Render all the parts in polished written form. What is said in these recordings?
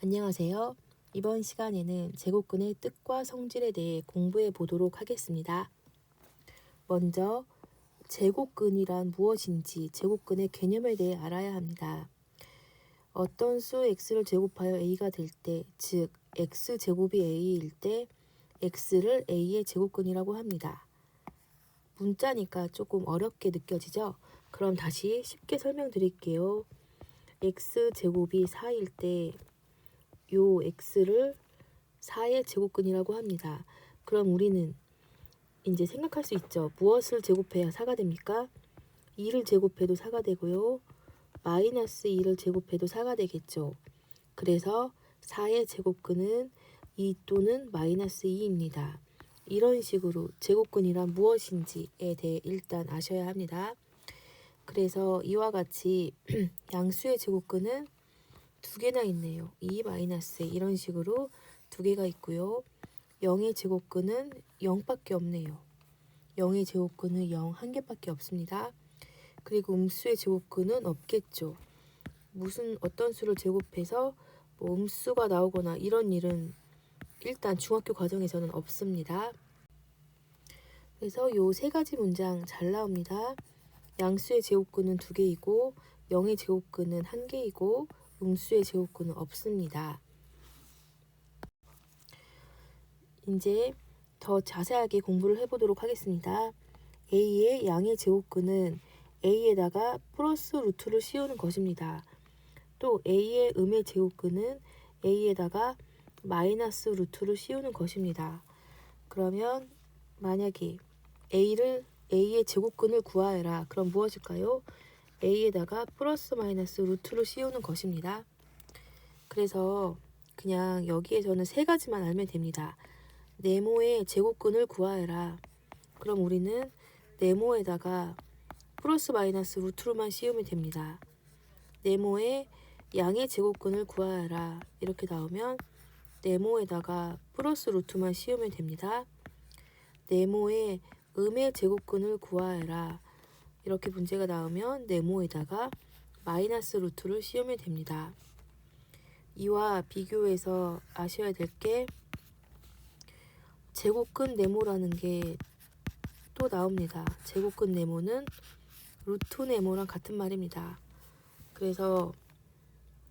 안녕하세요. 이번 시간에는 제곱근의 뜻과 성질에 대해 공부해 보도록 하겠습니다. 먼저 제곱근이란 무엇인지 제곱근의 개념에 대해 알아야 합니다. 어떤 수 x를 제곱하여 a가 될 때, 즉 x제곱이 a일 때 x를 a의 제곱근이라고 합니다. 문자니까 조금 어렵게 느껴지죠? 그럼 다시 쉽게 설명드릴게요. x제곱이 4일 때 요 x를 4의 제곱근이라고 합니다. 그럼 우리는 이제 생각할 수 있죠. 무엇을 제곱해야 4가 됩니까? 2를 제곱해도 4가 되고요. 마이너스 2를 제곱해도 4가 되겠죠. 그래서 4의 제곱근은 2 또는 마이너스 2입니다. 이런 식으로 제곱근이란 무엇인지에 대해 일단 아셔야 합니다. 그래서 이와 같이 양수의 제곱근은 두 개나 있네요. 2 마이너스 이런 식으로 두 개가 있고요. 0의 제곱근은 0밖에 없네요. 0의 제곱근은 0 한 개밖에 없습니다. 그리고 음수의 제곱근은 없겠죠. 어떤 수를 제곱해서 음수가 나오거나 이런 일은 일단 중학교 과정에서는 없습니다. 그래서 요 세 가지 문장 잘 나옵니다. 양수의 제곱근은 두 개이고 0의 제곱근은 한 개이고 음수의 제곱근은 없습니다. 이제 더 자세하게 공부를 해보도록 하겠습니다. a의 양의 제곱근은 a에다가 플러스 루트를 씌우는 것입니다. 또 a의 음의 제곱근은 a에다가 마이너스 루트를 씌우는 것입니다. 그러면 만약에 a의 제곱근을 구하여라. 그럼 무엇일까요? a에다가 플러스 마이너스 루트를 씌우는 것입니다. 그래서 그냥 여기에서는 세 가지만 알면 됩니다. 네모의 제곱근을 구하여라. 그럼 우리는 네모에다가 플러스 마이너스 루트로만 씌우면 됩니다. 네모의 양의 제곱근을 구하여라. 이렇게 나오면 네모에다가 플러스 루트만 씌우면 됩니다. 네모의 음의 제곱근을 구하여라. 이렇게 문제가 나오면 네모에다가 마이너스 루트를 씌우면 됩니다. 이와 비교해서 아셔야 될 게 제곱근 네모라는 게 또 나옵니다. 제곱근 네모는 루트 네모랑 같은 말입니다. 그래서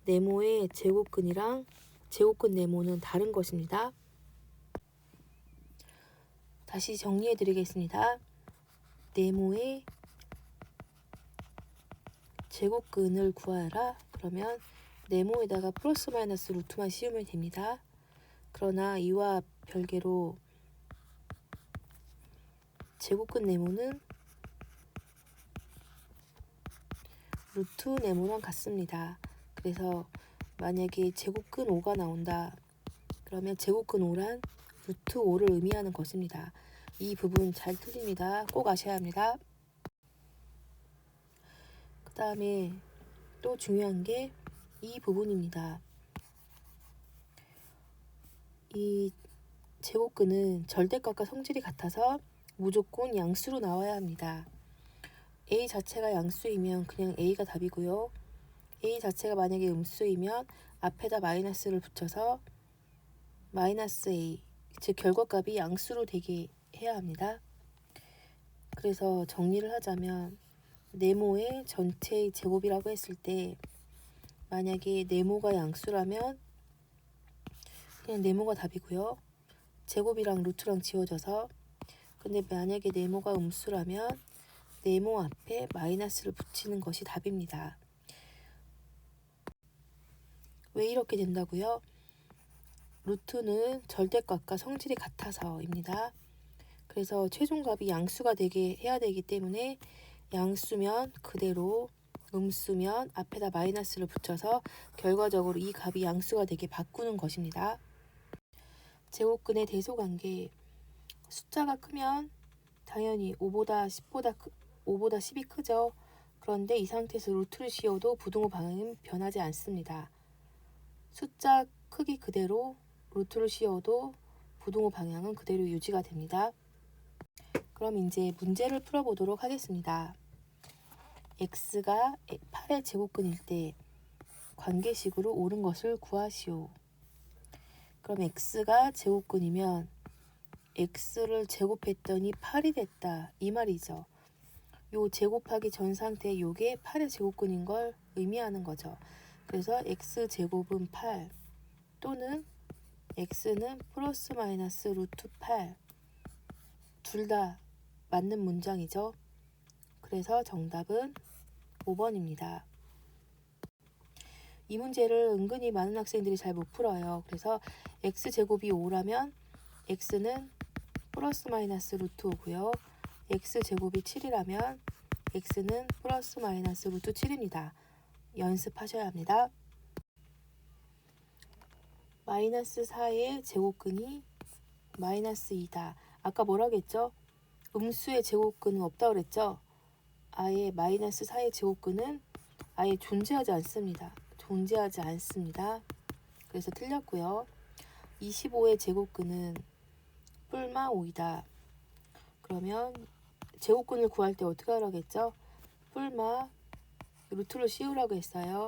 네모의 제곱근이랑 제곱근 네모는 다른 것입니다. 다시 정리해 드리겠습니다. 네모의 제곱근을 구하여라. 그러면 네모에다가 플러스 마이너스 루트만 씌우면 됩니다. 그러나 이와 별개로 제곱근 네모는 루트 네모랑 같습니다. 그래서 만약에 제곱근 5가 나온다. 그러면 제곱근 5란 루트 5를 의미하는 것입니다. 이 부분 잘 틀립니다. 꼭 아셔야 합니다. 그 다음에 또 중요한 게 이 부분입니다. 이 제곱근은 절대값과 성질이 같아서 무조건 양수로 나와야 합니다. a 자체가 양수이면 그냥 a가 답이고요. a 자체가 만약에 음수이면 앞에다 마이너스를 붙여서 마이너스 a, 즉 결과값이 양수로 되게 해야 합니다. 그래서 정리를 하자면 네모의 전체의 제곱이라고 했을 때 만약에 네모가 양수라면 그냥 네모가 답이고요. 제곱이랑 루트랑 지워져서 근데 만약에 네모가 음수라면 네모 앞에 마이너스를 붙이는 것이 답입니다. 왜 이렇게 된다고요? 루트는 절대값과 성질이 같아서입니다. 그래서 최종값이 양수가 되게 해야 되기 때문에 양수면 그대로 음수면 앞에다 마이너스를 붙여서 결과적으로 이 값이 양수가 되게 바꾸는 것입니다. 제곱근의 대소관계 숫자가 크면 당연히 5보다 10이 크죠. 그런데 이 상태에서 루트를 씌워도 부등호 방향은 변하지 않습니다. 숫자 크기 그대로 루트를 씌워도 부등호 방향은 그대로 유지가 됩니다. 그럼 이제 문제를 풀어보도록 하겠습니다. x가 8의 제곱근일 때 관계식으로 옳은 것을 구하시오. 그럼 x가 제곱근이면 x를 제곱했더니 8이 됐다 이 말이죠. 요 제곱하기 전 상태 요게 8의 제곱근인 걸 의미하는 거죠. 그래서 x제곱은 8 또는 x는 플러스 마이너스 루트 8 둘 다 맞는 문장이죠. 그래서 정답은 5번입니다. 이 문제를 은근히 많은 학생들이 잘 못 풀어요. 그래서 x제곱이 5라면 x는 플러스 마이너스 루트 5고요. x제곱이 7이라면 x는 플러스 마이너스 루트 7입니다. 연습하셔야 합니다. 마이너스 4의 제곱근이 마이너스 2다. 아까 뭐라고 했죠? 음수의 제곱근은 없다고 그랬죠? 아예 마이너스 4의 제곱근은 아예 존재하지 않습니다. 존재하지 않습니다. 그래서 틀렸고요. 25의 제곱근은 뿔마 5이다. 그러면 제곱근을 구할 때 어떻게 하라고 했죠? 뿔마 루트로 씌우라고 했어요.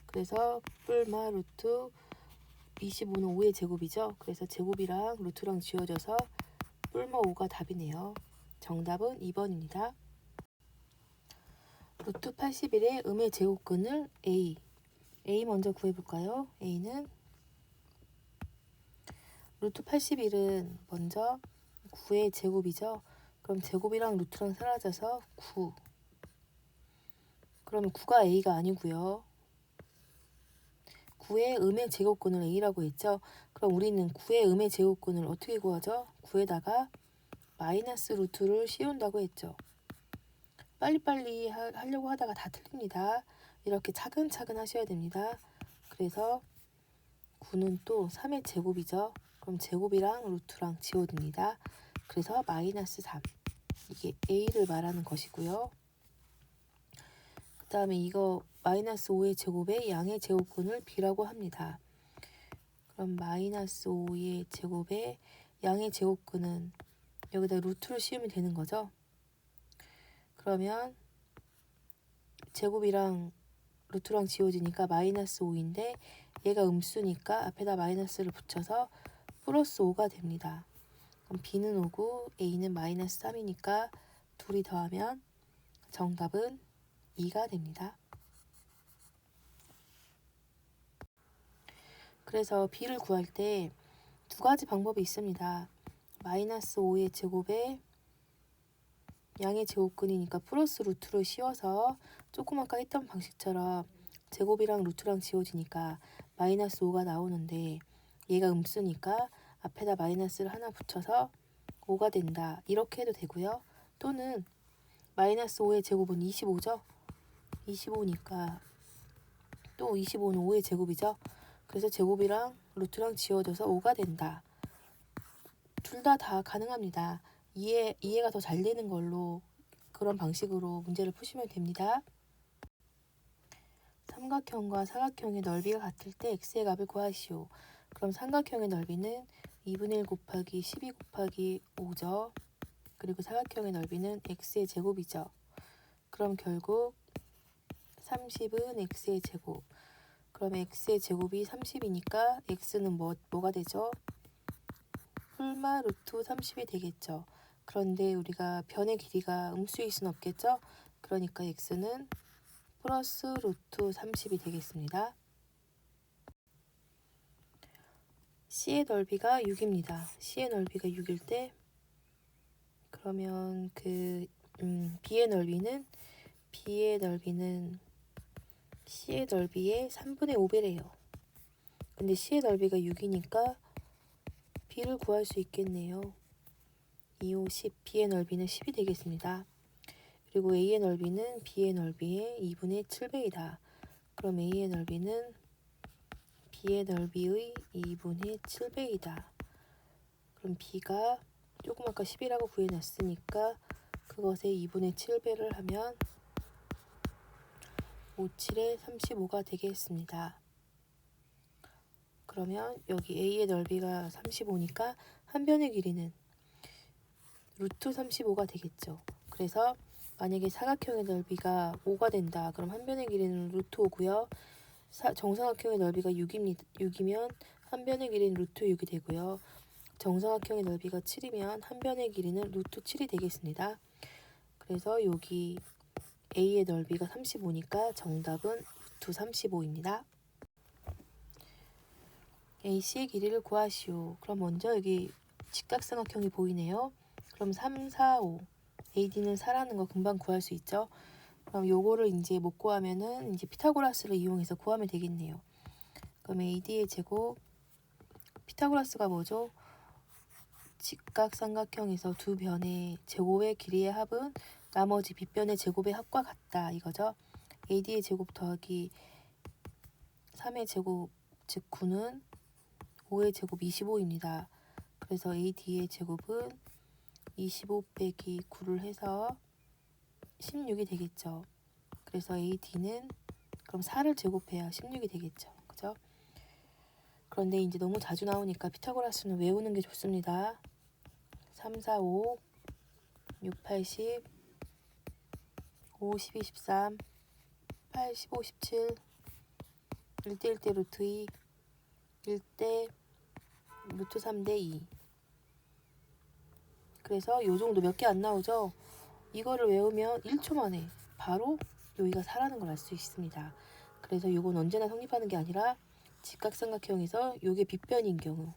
그래서 뿔마 루트 25는 5의 제곱이죠. 그래서 제곱이랑 루트랑 지워져서 뿔마 5가 답이네요. 정답은 2번입니다. 루트 81의 음의 제곱근을 A 먼저 구해볼까요? A는 루트 81은 먼저 9의 제곱이죠. 그럼 제곱이랑 루트랑 사라져서 9. 그러면 9가 A가 아니고요. 9의 음의 제곱근을 A라고 했죠. 그럼 우리는 9의 음의 제곱근을 어떻게 구하죠? 9에다가 마이너스 루트를 씌운다고 했죠. 빨리빨리 하려고 하다가 다 틀립니다. 이렇게 차근차근 하셔야 됩니다. 그래서 9는 또 3의 제곱이죠. 그럼 제곱이랑 루트랑 지워집니다. 그래서 마이너스 3. 이게 A를 말하는 것이고요. 그 다음에 이거 마이너스 5의 제곱에 양의 제곱근을 B라고 합니다. 그럼 마이너스 5의 제곱에 양의 제곱근은 여기다 루트를 씌우면 되는 거죠. 그러면 제곱이랑 루트랑 지워지니까 마이너스 5인데 얘가 음수니까 앞에다 마이너스를 붙여서 플러스 5가 됩니다. 그럼 B는 5고 A는 마이너스 3이니까 둘이 더하면 정답은 2가 됩니다. 그래서 B를 구할 때 두 가지 방법이 있습니다. 마이너스 5의 제곱에 양의 제곱근이니까 플러스 루트를 씌워서 조금 아까 했던 방식처럼 제곱이랑 루트랑 지워지니까 마이너스 5가 나오는데 얘가 음수니까 앞에다 마이너스를 하나 붙여서 5가 된다. 이렇게 해도 되고요. 또는 마이너스 5의 제곱은 25죠. 25니까 또 25는 5의 제곱이죠. 그래서 제곱이랑 루트랑 지워져서 5가 된다. 둘 다 가능합니다. 이해가 더 잘 되는 걸로 그런 방식으로 문제를 푸시면 됩니다. 삼각형과 사각형의 넓이가 같을 때 x의 값을 구하시오. 그럼 삼각형의 넓이는 2분의 1 곱하기 12 곱하기 5죠. 그리고 사각형의 넓이는 x의 제곱이죠. 그럼 결국 30은 x의 제곱. 그럼 x의 제곱이 30이니까 x는 뭐가 되죠? 뿔마 루트 30이 되겠죠. 그런데 우리가 변의 길이가 음수일 수는 없겠죠? 그러니까 x는 플러스 루트 30이 되겠습니다. C의 넓이가 6입니다. C의 넓이가 6일 때 그러면 B의 넓이는 C의 넓이의 3분의 5배래요. 근데 C의 넓이가 6이니까 B를 구할 수 있겠네요. 2, 5, 10. B의 넓이는 10이 되겠습니다. 그리고 A의 넓이는 B의 넓이의 2분의 7배이다. 그럼 A의 넓이는 B의 넓이의 2분의 7배이다. 그럼 B가 조금 아까 10이라고 구해놨으니까 그것의 2분의 7배를 하면 5, 7에 35가 되겠습니다. 그러면 여기 A의 넓이가 35니까 한 변의 길이는 루트 35가 되겠죠. 그래서 만약에 사각형의 넓이가 5가 된다. 그럼 한 변의 길이는 루트 5고요. 정사각형의 넓이가 6이면 한 변의 길이는 루트 6이 되고요. 정사각형의 넓이가 7이면 한 변의 길이는 루트 7이 되겠습니다. 그래서 여기 A의 넓이가 35니까 정답은 루트 35입니다. AC의 길이를 구하시오. 그럼 먼저 여기 직각삼각형이 보이네요. 그럼 3, 4, 5. AD는 4라는 거 금방 구할 수 있죠. 그럼 요거를 이제 못 구하면은 이제 피타고라스를 이용해서 구하면 되겠네요. 그럼 AD의 제곱, 피타고라스가 뭐죠? 직각삼각형에서 두 변의 제곱의 길이의 합은 나머지 빗변의 제곱의 합과 같다 이거죠. AD의 제곱 더하기 3의 제곱 즉 9는 5의 제곱 25입니다. 그래서 AD의 제곱은 25 빼기 9를 해서 16이 되겠죠. 그래서 AD는 그럼 4를 제곱해야 16이 되겠죠. 그죠? 그런데 이제 너무 자주 나오니까 피타고라스는 외우는 게 좋습니다. 3, 4, 5, 6, 80, 5, 12, 13, 8, 15, 17, 1대 1대 루트 2, 1대 루트 3대 2. 그래서 요 정도 몇 개 안 나오죠? 이거를 외우면 1초 만에 바로 여기가 4라는 걸 알 수 있습니다. 그래서 이건 언제나 성립하는 게 아니라 직각삼각형에서 요게 빗변인 경우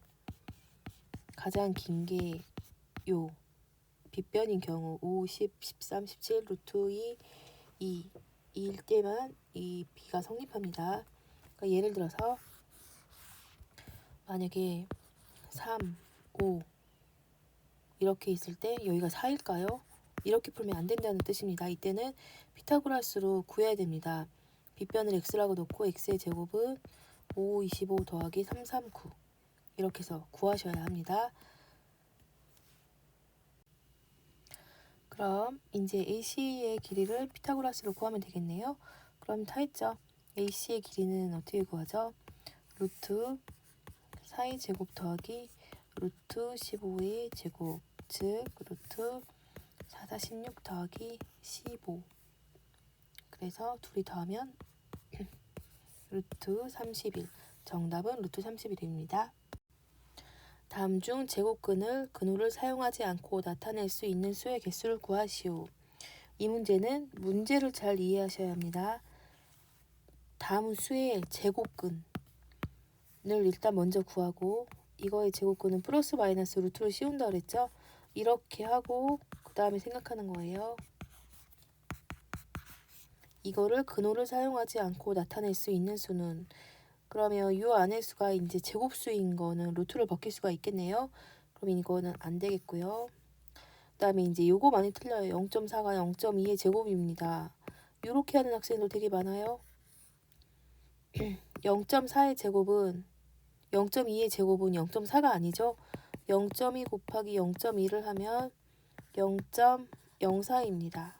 가장 긴 게 요 빗변인 경우 5, 10, 13, 17, 루트 2, 2일 때만 이 B가 성립합니다. 그러니까 예를 들어서 만약에 3, 5 이렇게 있을 때 여기가 4일까요? 이렇게 풀면 안 된다는 뜻입니다. 이때는 피타고라스로 구해야 됩니다. 빗변을 x라고 놓고 x의 제곱은 5, 25 더하기 3, 3, 9 이렇게 해서 구하셔야 합니다. 그럼 이제 AC의 길이를 피타고라스로 구하면 되겠네요. 그럼 다 했죠. AC의 길이는 어떻게 구하죠? 루트 4의 제곱 더하기 루트 15의 제곱 즉 루트 4, 4, 16 더하기 15 그래서 둘이 더하면 루트 31 정답은 루트 31입니다. 다음 중 제곱근을 근호를 사용하지 않고 나타낼 수 있는 수의 개수를 구하시오. 이 문제는 문제를 잘 이해하셔야 합니다. 다음 수의 제곱근을 일단 먼저 구하고 이거의 제곱근은 플러스 마이너스 루트를 씌운다 그랬죠? 이렇게 하고 그 다음에 생각하는 거예요. 이거를 근호를 사용하지 않고 나타낼 수 있는 수는 그러면 이 안의 수가 이제 제곱수인 거는 루트를 벗길 수가 있겠네요. 그럼 이거는 안 되겠고요. 그 다음에 이제 요거 많이 틀려요. 0.4가 0.2의 제곱입니다. 이렇게 하는 학생들 되게 많아요. 0.4의 제곱은 0.2의 제곱은 0.4가 아니죠. 0.2 곱하기 0.2를 하면 0.04입니다.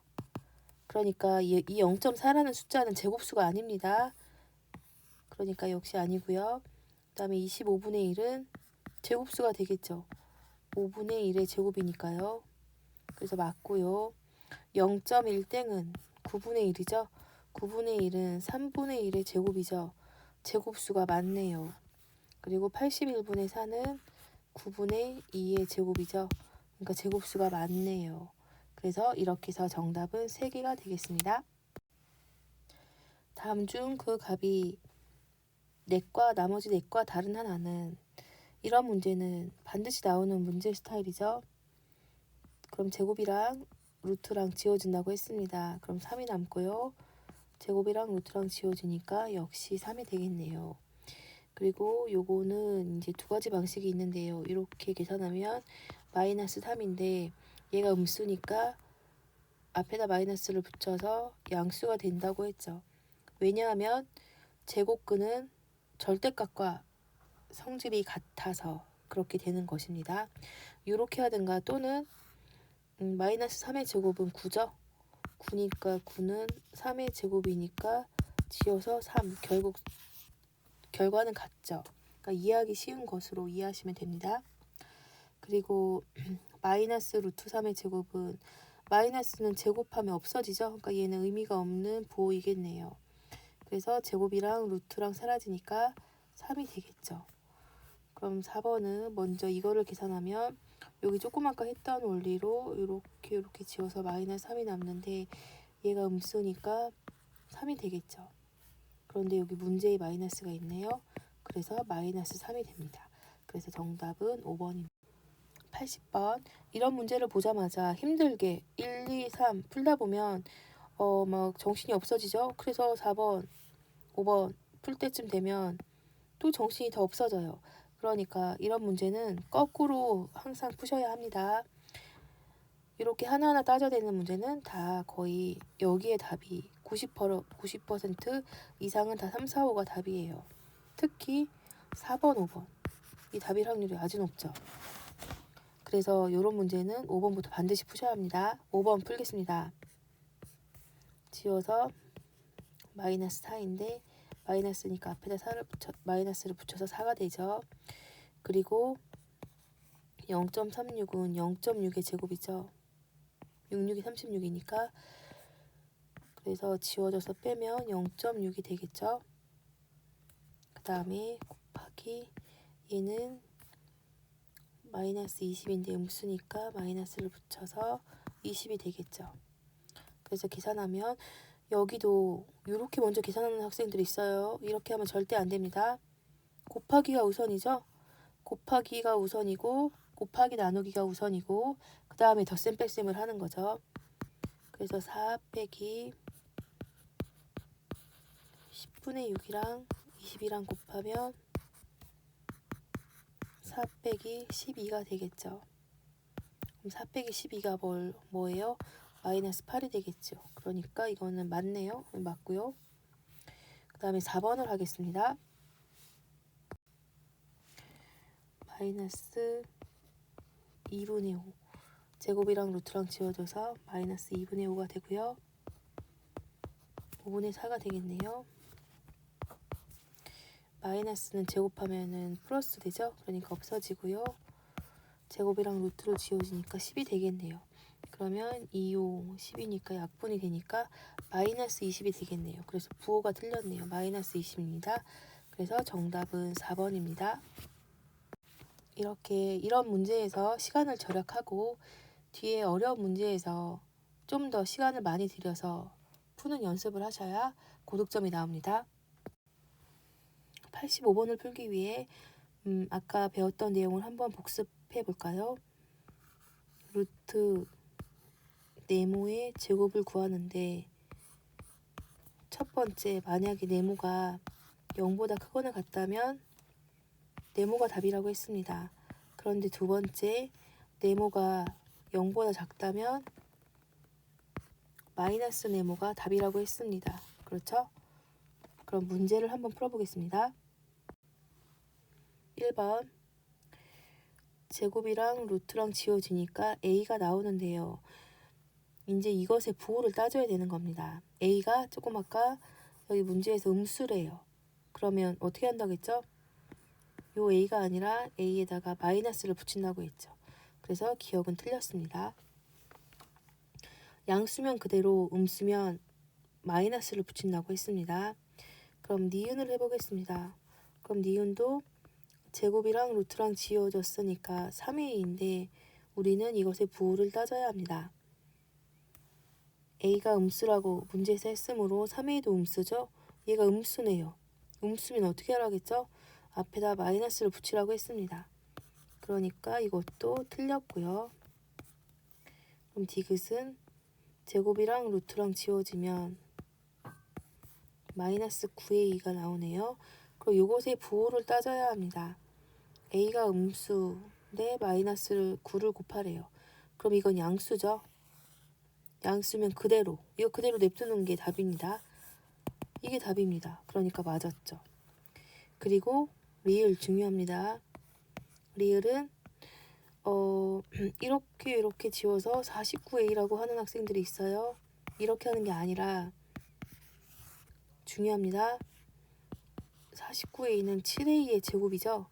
그러니까 이 0.4라는 숫자는 제곱수가 아닙니다. 그러니까 역시 아니고요. 그 다음에 25분의 1은 제곱수가 되겠죠. 5분의 1의 제곱이니까요. 그래서 맞고요. 0.1땡은 9분의 1이죠. 9분의 1은 3분의 1의 제곱이죠. 제곱수가 맞네요. 그리고 81분의 4는 9분의 2의 제곱이죠. 그러니까 제곱수가 맞네요. 그래서 이렇게 해서 정답은 3개가 되겠습니다. 다음 중 그 값이 넷과 나머지 넷과 다른 하나는 이런 문제는 반드시 나오는 문제 스타일이죠. 그럼 제곱이랑 루트랑 지워진다고 했습니다. 그럼 3이 남고요. 제곱이랑 루트랑 지워지니까 역시 3이 되겠네요. 그리고 요거는 이제 두 가지 방식이 있는데요. 이렇게 계산하면 마이너스 3인데 얘가 음수니까 앞에다 마이너스를 붙여서 양수가 된다고 했죠. 왜냐하면 제곱근은 절대값과 성질이 같아서 그렇게 되는 것입니다. 이렇게 하든가 또는 마이너스 3의 제곱은 9죠. 9니까 9는 3의 제곱이니까 지어서 3. 결국 결과는 같죠. 그러니까 이해하기 쉬운 것으로 이해하시면 됩니다. 그리고 마이너스 루트 3의 제곱은 마이너스는 제곱하면 없어지죠. 그러니까 얘는 의미가 없는 부호이겠네요. 그래서 제곱이랑 루트랑 사라지니까 3이 되겠죠. 그럼 4번은 먼저 이거를 계산하면 여기 조금 아까 했던 원리로 이렇게 지워서 마이너스 3이 남는데 얘가 음수니까 3이 되겠죠. 그런데 여기 문제에 마이너스가 있네요. 그래서 마이너스 3이 됩니다. 그래서 정답은 5번입니다. 80번. 이런 문제를 보자마자 힘들게 1, 2, 3 풀다 보면 막 정신이 없어지죠. 그래서 4번, 5번 풀 때쯤 되면 또 정신이 더 없어져요. 그러니까 이런 문제는 거꾸로 항상 푸셔야 합니다. 이렇게 하나하나 따져대는 문제는 다 거의 여기에 답이 90% 이상은 다 3, 4, 5가 답이에요. 특히 4번, 5번. 이 답일 확률이 아주 높죠. 그래서 이런 문제는 5번부터 반드시 푸셔야 합니다. 5번 풀겠습니다. 지워서 마이너스 4인데 마이너스니까 앞에다 마이너스를 붙여서 4가 되죠. 그리고 0.36은 0.6의 제곱이죠. 66이 36이니까 그래서 지워져서 빼면 0.6이 되겠죠. 그 다음에 곱하기 얘는 마이너스 20인데 음수니까 마이너스를 붙여서 20이 되겠죠. 그래서 계산하면 여기도 이렇게 먼저 계산하는 학생들이 있어요. 이렇게 하면 절대 안 됩니다. 곱하기가 우선이죠. 곱하기가 우선이고 곱하기 나누기가 우선이고 그 다음에 덧셈 뺄셈을 하는 거죠. 그래서 4 빼기 10분의 6이랑 20이랑 곱하면 4 빼기 12가 되겠죠. 그럼 4 빼기 12가 뭐예요? 마이너스 8이 되겠죠. 그러니까 이거는 맞네요. 맞고요. 그 다음에 4번을 하겠습니다. 마이너스 2분의 5 제곱이랑 루트랑 지워져서 마이너스 2분의 5가 되고요. 5분의 4가 되겠네요. 마이너스는 제곱하면은 플러스 되죠? 그러니까 없어지고요. 제곱이랑 루트로 지워지니까 10이 되겠네요. 그러면 2, 5, 10이니까 약분이 되니까 마이너스 20이 되겠네요. 그래서 부호가 틀렸네요. 마이너스 20입니다. 그래서 정답은 4번입니다. 이런 문제에서 시간을 절약하고 뒤에 어려운 문제에서 좀 더 시간을 많이 들여서 푸는 연습을 하셔야 고득점이 나옵니다. 85번을 풀기 위해 아까 배웠던 내용을 한번 복습해 볼까요? 루트 네모의 제곱을 구하는데 첫 번째, 만약에 네모가 0보다 크거나 같다면 네모가 답이라고 했습니다. 그런데 두 번째, 네모가 0보다 작다면 마이너스 네모가 답이라고 했습니다. 그렇죠? 그럼 문제를 한번 풀어보겠습니다. 1번 제곱이랑 루트랑 지워지니까 A가 나오는데요. 이제 이것의 부호를 따져야 되는 겁니다. A가 조금 아까 여기 문제에서 음수래요. 그러면 어떻게 한다고 했죠? 요 A가 아니라 A에다가 마이너스를 붙인다고 했죠. 그래서 기억은 틀렸습니다. 양수면 그대로 음수면 마이너스를 붙인다고 했습니다. 그럼 니은을 해보겠습니다. 그럼 니은도 제곱이랑 루트랑 지워졌으니까 3A인데 우리는 이것의 부호를 따져야 합니다. A가 음수라고 문제에서 했으므로 3A도 음수죠? 얘가 음수네요. 음수면 어떻게 하라겠죠? 앞에다 마이너스를 붙이라고 했습니다. 그러니까 이것도 틀렸고요. 그럼 디귿은 제곱이랑 루트랑 지워지면 마이너스 9A가 나오네요. 그럼 이것의 부호를 따져야 합니다. A가 음수인데 마이너스 9를 곱하래요. 그럼 이건 양수죠? 양수면 그대로 이거 그대로 냅두는 게 답입니다. 이게 답입니다. 그러니까 맞았죠. 그리고 리을 중요합니다. 리을은 이렇게 지워서 49A라고 하는 학생들이 있어요. 이렇게 하는 게 아니라 중요합니다. 49A는 7A의 제곱이죠.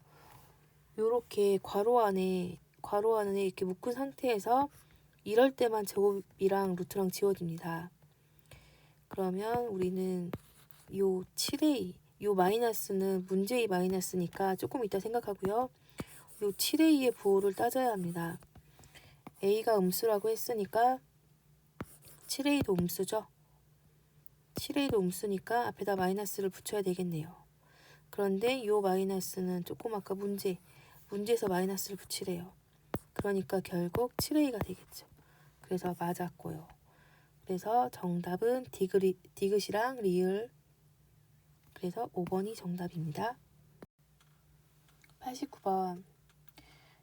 요렇게 괄호 안에 이렇게 묶은 상태에서 이럴 때만 제곱이랑 루트랑 지워집니다. 그러면 우리는 요 7a, 요 마이너스는 문제의 마이너스니까 조금 이따 생각하고요. 요 7a의 부호를 따져야 합니다. a가 음수라고 했으니까 7a도 음수죠. 7a도 음수니까 앞에다 마이너스를 붙여야 되겠네요. 그런데 요 마이너스는 조금 아까 문제에서 마이너스를 붙이래요. 그러니까 결국 7a가 되겠죠. 그래서 맞았고요. 그래서 정답은 디귿이랑 리을. 그래서 5번이 정답입니다. 89번.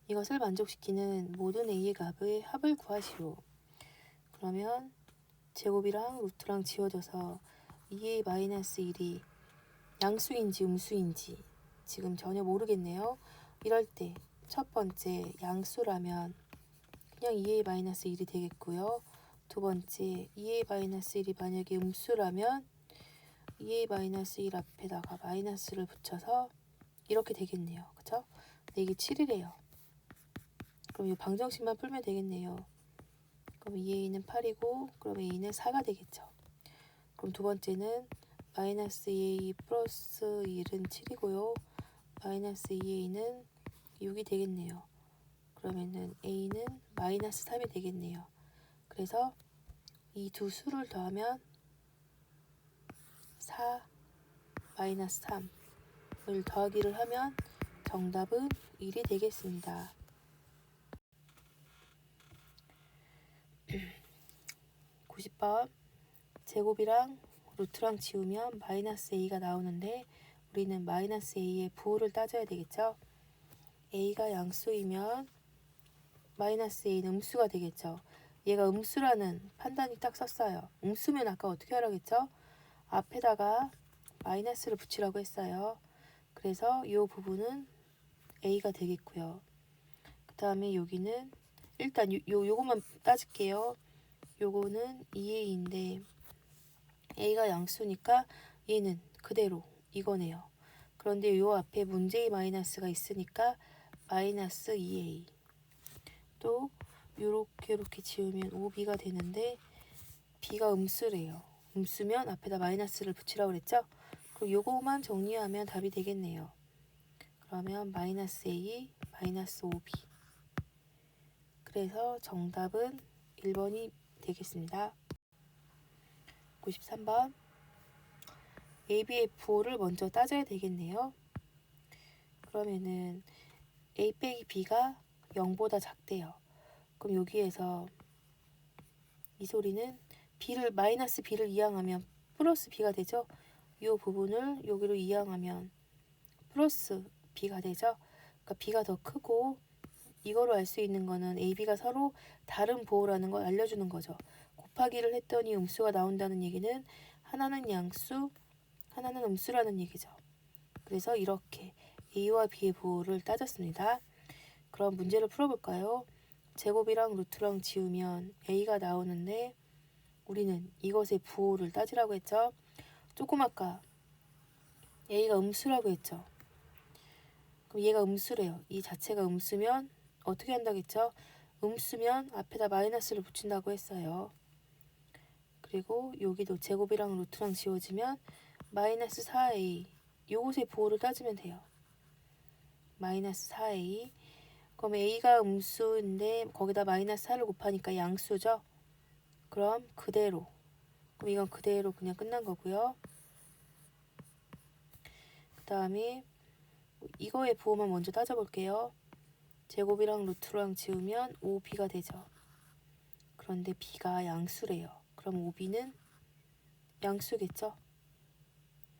이것을 만족시키는 모든 a의 값의 합을 구하시오. 그러면 제곱이랑 루트랑 지워져서 2a 마이너스 1이 양수인지 음수인지 지금 전혀 모르겠네요. 이럴 때 첫 번째 양수라면 그냥 2a 마이너스 1이 되겠고요. 두 번째 2a 마이너스 1이 만약에 음수라면 2a 마이너스 1 앞에다가 마이너스를 붙여서 이렇게 되겠네요. 그쵸? 근데 이게 7이래요. 그럼 이 방정식만 풀면 되겠네요. 그럼 2a는 8이고 그럼 a는 4가 되겠죠. 그럼 두 번째는 마이너스 2a 플러스 1은 7이고요. 마이너스 2a는 6이 되겠네요. 그러면은 a는 마이너스 3이 되겠네요. 그래서 이 두 수를 더하면 4 마이너스 3을 더하기를 하면 정답은 1이 되겠습니다. 90번. 제곱이랑 루트랑 지우면 마이너스 a가 나오는데 우리는 마이너스 a의 부호를 따져야 되겠죠. a가 양수이면 마이너스 a는 음수가 되겠죠. 얘가 음수라는 판단이 딱 썼어요. 음수면 아까 어떻게 하라고 했죠? 앞에다가 마이너스를 붙이라고 했어요. 그래서 이 부분은 a가 되겠고요. 그 다음에 여기는 일단 요거만 따질게요. 요거는 2a인데 a가 양수니까 얘는 그대로 이거네요. 그런데 요 앞에 문제의 마이너스가 있으니까 마이너스 2a. 또 요렇게 지우면 5b가 되는데 b가 음수래요. 음수면 앞에다 마이너스를 붙이라고 그랬죠? 그럼 요거만 정리하면 답이 되겠네요. 그러면 마이너스 a, 마이너스 5b. 그래서 정답은 1번이 되겠습니다. 93번. a, b의 부호를 먼저 따져야 되겠네요. 그러면은 a 빼기 b가 0보다 작대요. 그럼 여기에서 이 소리는 마이너스 b를 이항하면 플러스 b가 되죠. 이 부분을 여기로 이항하면 플러스 b가 되죠. 그러니까 b가 더 크고 이거로 알 수 있는 거는 a, b가 서로 다른 부호라는 걸 알려주는 거죠. 곱하기를 했더니 음수가 나온다는 얘기는 하나는 양수, 하나는 음수라는 얘기죠. 그래서 이렇게 a와 b의 부호를 따졌습니다. 그럼 문제를 풀어볼까요? 제곱이랑 루트랑 지우면 a가 나오는데 우리는 이것의 부호를 따지라고 했죠. 조금 아까 a가 음수라고 했죠. 그럼 얘가 음수래요. 이 자체가 음수면 어떻게 한다고 했죠? 음수면 앞에다 마이너스를 붙인다고 했어요. 그리고 여기도 제곱이랑 루트랑 지워지면 마이너스 4a 요것의 부호를 따지면 돼요. 마이너스 4a. 그럼 a가 음수인데 거기다 마이너스 4를 곱하니까 양수죠. 그럼 그대로. 그럼 이건 그대로 그냥 끝난 거고요. 그 다음에 이거의 부호만 먼저 따져볼게요. 제곱이랑 루트랑 지우면 5b가 되죠. 그런데 b가 양수래요. 그럼 5b는 양수겠죠?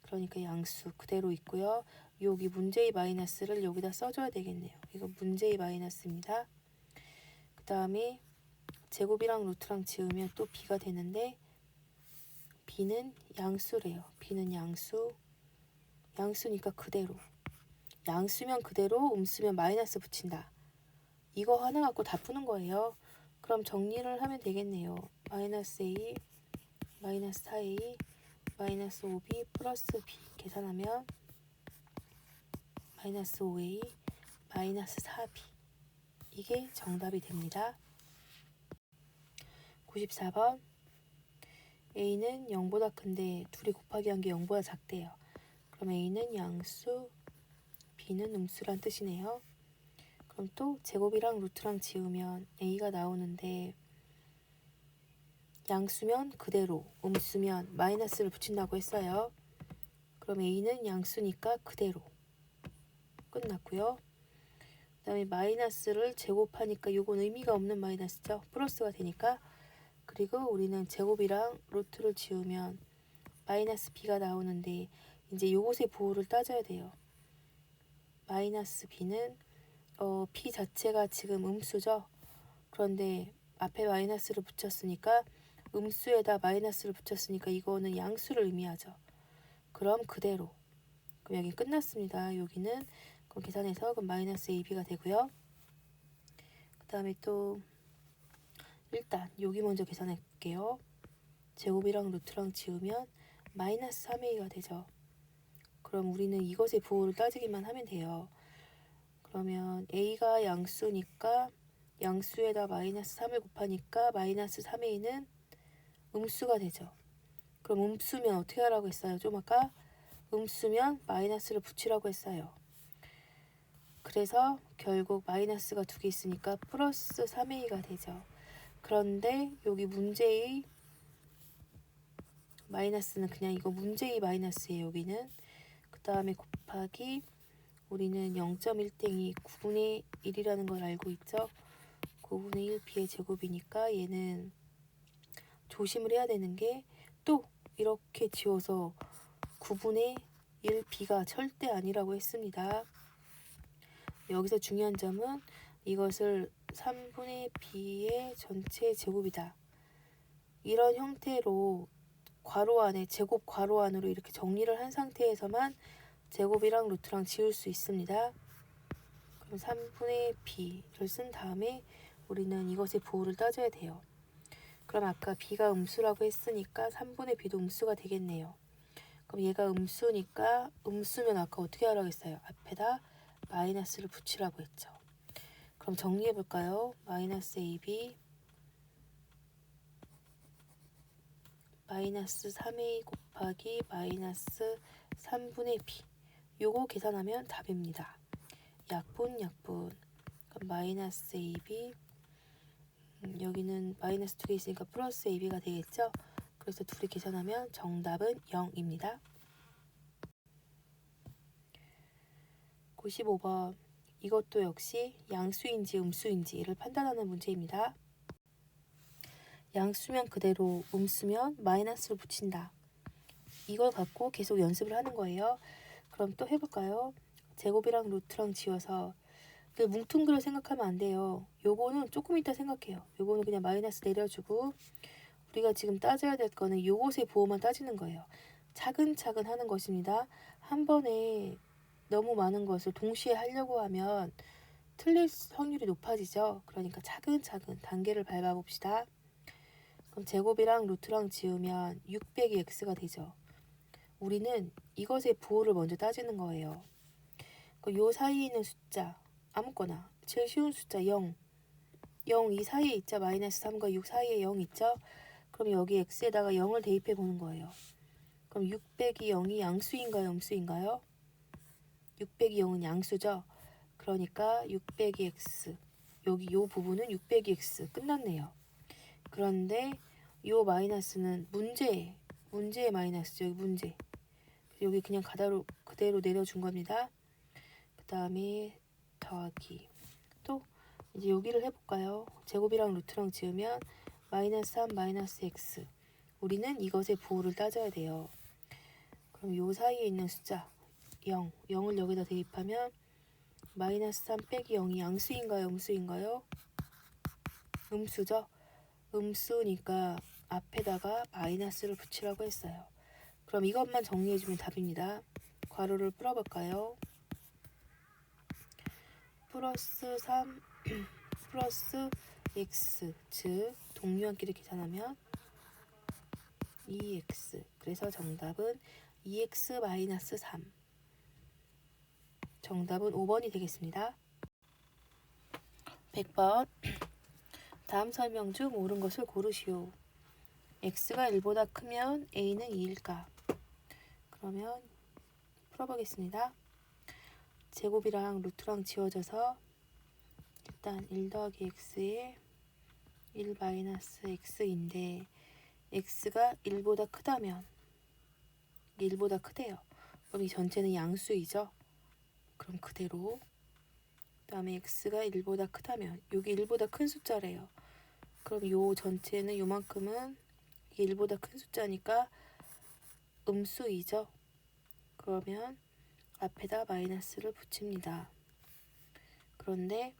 그러니까 양수 그대로 있고요. 여기 문제의 마이너스를 여기다 써줘야 되겠네요. 이거 문제의 마이너스입니다. 그 다음에 제곱이랑 루트랑 지우면 또 b가 되는데 b는 양수래요. b는 양수니까 그대로. 양수면 그대로, 음수면 마이너스 붙인다. 이거 하나 갖고 다 푸는 거예요. 그럼 정리를 하면 되겠네요. 마이너스 a, 마이너스 4a, 마이너스 5b 플러스 b 계산하면 마이너스 5a, 마이너스 4b 이게 정답이 됩니다. 94번. a는 0보다 큰데 둘이 곱하기 한 게 0보다 작대요. 그럼 a는 양수, b는 음수란 뜻이네요. 그럼 또 제곱이랑 루트랑 지우면 a가 나오는데 양수면 그대로, 음수면 마이너스를 붙인다고 했어요. 그럼 a는 양수니까 그대로 끝났고요. 그 다음에 마이너스를 제곱하니까 요건 의미가 없는 마이너스죠. 플러스가 되니까. 그리고 우리는 제곱이랑 루트를 지우면 마이너스 b가 나오는데 이제 요것의 부호를 따져야 돼요. 마이너스 b는 b 자체가 지금 음수죠. 그런데 앞에 마이너스를 붙였으니까 음수에다 마이너스를 붙였으니까 이거는 양수를 의미하죠. 그럼 그대로. 그럼 여기 끝났습니다. 여기는 그럼 계산해서 그럼 마이너스 ab가 되고요. 그 다음에 또 일단 여기 먼저 계산할게요. 제곱이랑 루트랑 지우면 마이너스 3a가 되죠. 그럼 우리는 이것의 부호를 따지기만 하면 돼요. 그러면 a가 양수니까 양수에다 마이너스 3을 곱하니까 마이너스 3a는 음수가 되죠. 그럼 음수면 어떻게 하라고 했어요? 좀 아까 음수면 마이너스를 붙이라고 했어요. 그래서 결국 마이너스가 두 개 있으니까 플러스 3a가 되죠. 그런데 여기 문제의 마이너스는 그냥 이거 문제의 마이너스예요. 여기는. 그 다음에 곱하기 우리는 0.1땡이 9분의 1이라는 걸 알고 있죠. 9분의 1 b의 제곱이니까 얘는 조심을 해야 되는 게 또 이렇게 지워서 9분의 1 b가 절대 아니라고 했습니다. 여기서 중요한 점은 이것을 3분의 b의 전체 제곱이다. 이런 형태로 괄호 안에 제곱 괄호 안으로 이렇게 정리를 한 상태에서만 제곱이랑 루트랑 지울 수 있습니다. 그럼 3분의 b를 쓴 다음에 우리는 이것의 부호를 따져야 돼요. 그럼 아까 b가 음수라고 했으니까 3분의 b도 음수가 되겠네요. 그럼 얘가 음수니까 음수면 아까 어떻게 하라고 했어요? 앞에다 마이너스를 붙이라고 했죠. 그럼 정리해 볼까요? 마이너스 ab 마이너스 3a 곱하기 마이너스 3분의 b 요거 계산하면 답입니다. 약분 그럼 마이너스 ab 여기는 마이너스 두 개 있으니까 플러스 ab가 되겠죠. 그래서 둘이 계산하면 정답은 0입니다. 95번 이것도 역시 양수인지 음수인지를 판단하는 문제입니다. 양수면 그대로, 음수면 마이너스를 붙인다. 이걸 갖고 계속 연습을 하는 거예요. 그럼 또 해볼까요? 제곱이랑 루트랑 지워서 뭉뚱그려 생각하면 안 돼요. 요거는 조금 이따 생각해요. 요거는 그냥 마이너스 내려주고 우리가 지금 따져야 될 거는 요것의 부호만 따지는 거예요. 차근차근 하는 것입니다. 한 번에 너무 많은 것을 동시에 하려고 하면 틀릴 확률이 높아지죠. 그러니까 차근차근 단계를 밟아봅시다. 그럼 제곱이랑 루트랑 지우면 600이 x가 되죠. 우리는 이것의 부호를 먼저 따지는 거예요. 요 사이에 있는 숫자 아무거나 제일 쉬운 숫자 0 이 사이에 있죠. 마이너스 3과 6 사이에 0 있죠. 그럼 여기 x에다가 0을 대입해 보는 거예요. 그럼 600이 0이 양수인가요? 음수인가요? 600이 0은 양수죠. 그러니까 600이 x 여기 요 부분은 600이 x 끝났네요. 그런데 요 마이너스는 문제의 마이너스죠. 여기 문제. 여기 그냥 그대로 내려준 겁니다. 그 다음에 더하기 또 이제 여기를 해볼까요? 제곱이랑 루트랑 지으면 마이너스 3 마이너스 x 우리는 이것의 부호를 따져야 돼요. 그럼 요 사이에 있는 숫자 0을 여기다 대입하면 마이너스 3 빼기 0이 양수인가요? 음수인가요? 음수죠? 음수니까 앞에다가 마이너스를 붙이라고 했어요. 그럼 이것만 정리해주면 답입니다. 괄호를 풀어볼까요? 플러스 3 플러스 x 즉 동류한끼리 계산하면 2x 그래서 정답은 2x 마이너스 3 정답은 5번이 되겠습니다. 100번 다음 설명 중 옳은 것을 고르시오. x가 1보다 크면 a는 2일까? 그러면 풀어보겠습니다. 제곱이랑 루트랑 지워져서 일단 1 더하기 x에 1 마이너스 x인데 x가 1보다 크다면 1보다 크대요. 그럼 이 전체는 양수이죠. 그럼 그대로 그 다음에 x가 1보다 크다면 여기 1보다 큰 숫자래요. 그럼 요 전체는 요만큼은 1보다 큰 숫자니까 음수이죠. 그러면 앞에다 마이너스를 붙입니다. 그런데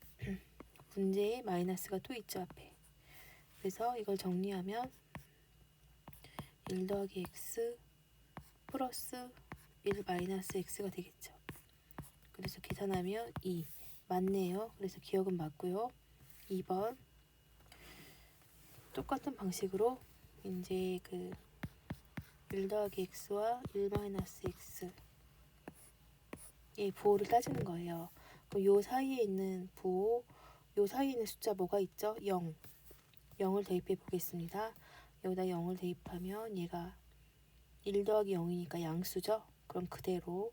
문제에 마이너스가 또 있죠, 앞에. 그래서 이걸 정리하면 1 더하기 x 플러스 1 마이너스 x가 되겠죠. 그래서 계산하면 2 맞네요. 그래서 기억은 맞고요. 2번 똑같은 방식으로 이제 1 더하기 x와 1 마이너스 x의 부호를 따지는 거예요. 그럼 요 사이에 있는 부호, 요 사이에 있는 숫자 뭐가 있죠? 0. 0을 대입해 보겠습니다. 여기다 0을 대입하면 얘가 1 더하기 0이니까 양수죠. 그럼 그대로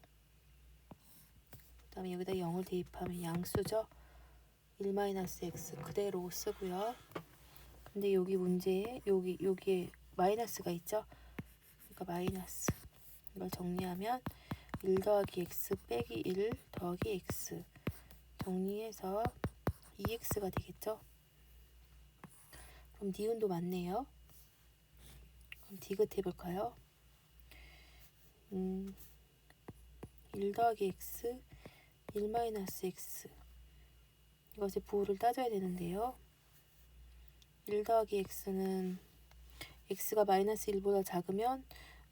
그 다음에 여기다 0을 대입하면 양수죠. 1 마이너스 x 그대로 쓰고요. 근데 여기 문제에 여기에 마이너스가 있죠. 그러니까 마이너스 이걸 정리하면 1 더하기 x 빼기 1 더하기 x 정리해서 2x가 되겠죠. 그럼 니은도 맞네요. 그럼 디귿 해볼까요? 1 더하기 x 1 마이너스 x 이것의 부호를 따져야 되는데요. 1 더하기 x는 x가 마이너스 1보다 작으면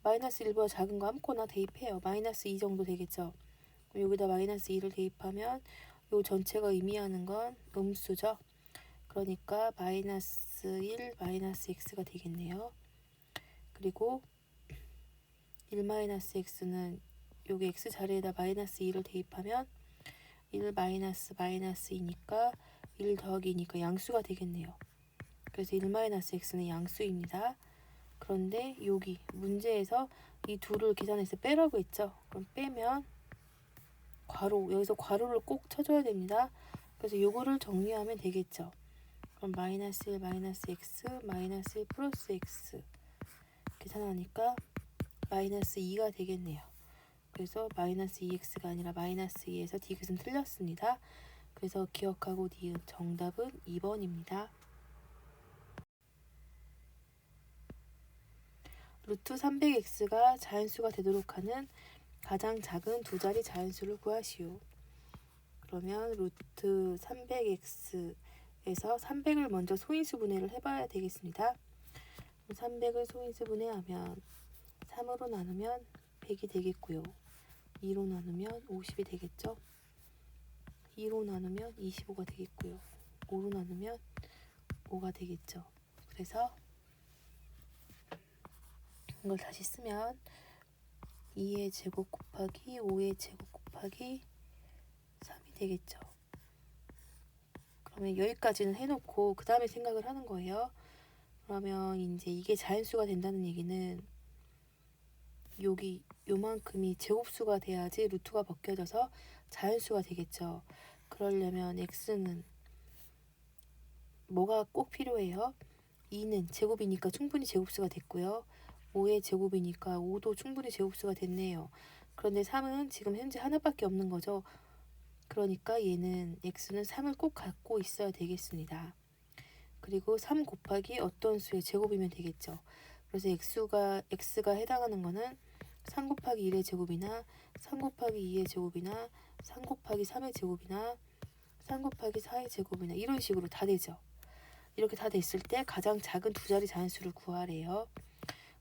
마이너스 1보다 작은 거 아무거나 대입해요. 마이너스 2 정도 되겠죠. 그럼 여기다 마이너스 2를 대입하면 요 전체가 의미하는 건 음수죠. 그러니까 마이너스 1 마이너스 x가 되겠네요. 그리고 1 마이너스 x는 여기 x 자리에다 마이너스 2를 대입하면 1 마이너스 마이너스 2니까 1 더하기 2니까 양수가 되겠네요. 그래서 1 마이너스 x는 양수입니다. 그런데 여기 문제에서 이 둘을 계산해서 빼라고 했죠. 그럼 빼면 괄호, 여기서 괄호를 꼭 쳐줘야 됩니다. 그래서 요거를 정리하면 되겠죠. 그럼 마이너스 1 마이너스 x 마이너스 1 플러스 x 계산하니까 마이너스 2가 되겠네요. 그래서 마이너스 2x가 아니라 마이너스 2에서 디귿은 틀렸습니다. 그래서 기억하고 니은 정답은 2번입니다. 루트 300x가 자연수가 되도록 하는 가장 작은 두 자리 자연수를 구하시오. 그러면 루트 300x에서 300을 먼저 소인수분해를 해봐야 되겠습니다. 300을 소인수분해하면 3으로 나누면 100이 되겠고요. 2로 나누면 50이 되겠죠. 2로 나누면 25가 되겠고요. 5로 나누면 5가 되겠죠. 그래서 이걸 다시 쓰면 2의 제곱 곱하기 5의 제곱 곱하기 3이 되겠죠. 그러면 여기까지는 해놓고 그 다음에 생각을 하는 거예요. 그러면 이제 이게 자연수가 된다는 얘기는 여기 요만큼이 제곱수가 돼야지 루트가 벗겨져서 자연수가 되겠죠. 그러려면 x는 뭐가 꼭 필요해요? 2는 제곱이니까 충분히 제곱수가 됐고요. 5의 제곱이니까 5도 충분히 제곱수가 됐네요. 그런데 3은 지금 현재 하나밖에 없는 거죠. 그러니까 얘는 x는 3을 꼭 갖고 있어야 되겠습니다. 그리고 3 곱하기 어떤 수의 제곱이면 되겠죠. 그래서 x가 해당하는 거는 3 곱하기 1의 제곱이나 3 곱하기 2의 제곱이나 3 곱하기 3의 제곱이나 3 곱하기 4의 제곱이나 이런 식으로 다 되죠. 이렇게 다 됐을 때 가장 작은 두 자리 자연수를 구하래요.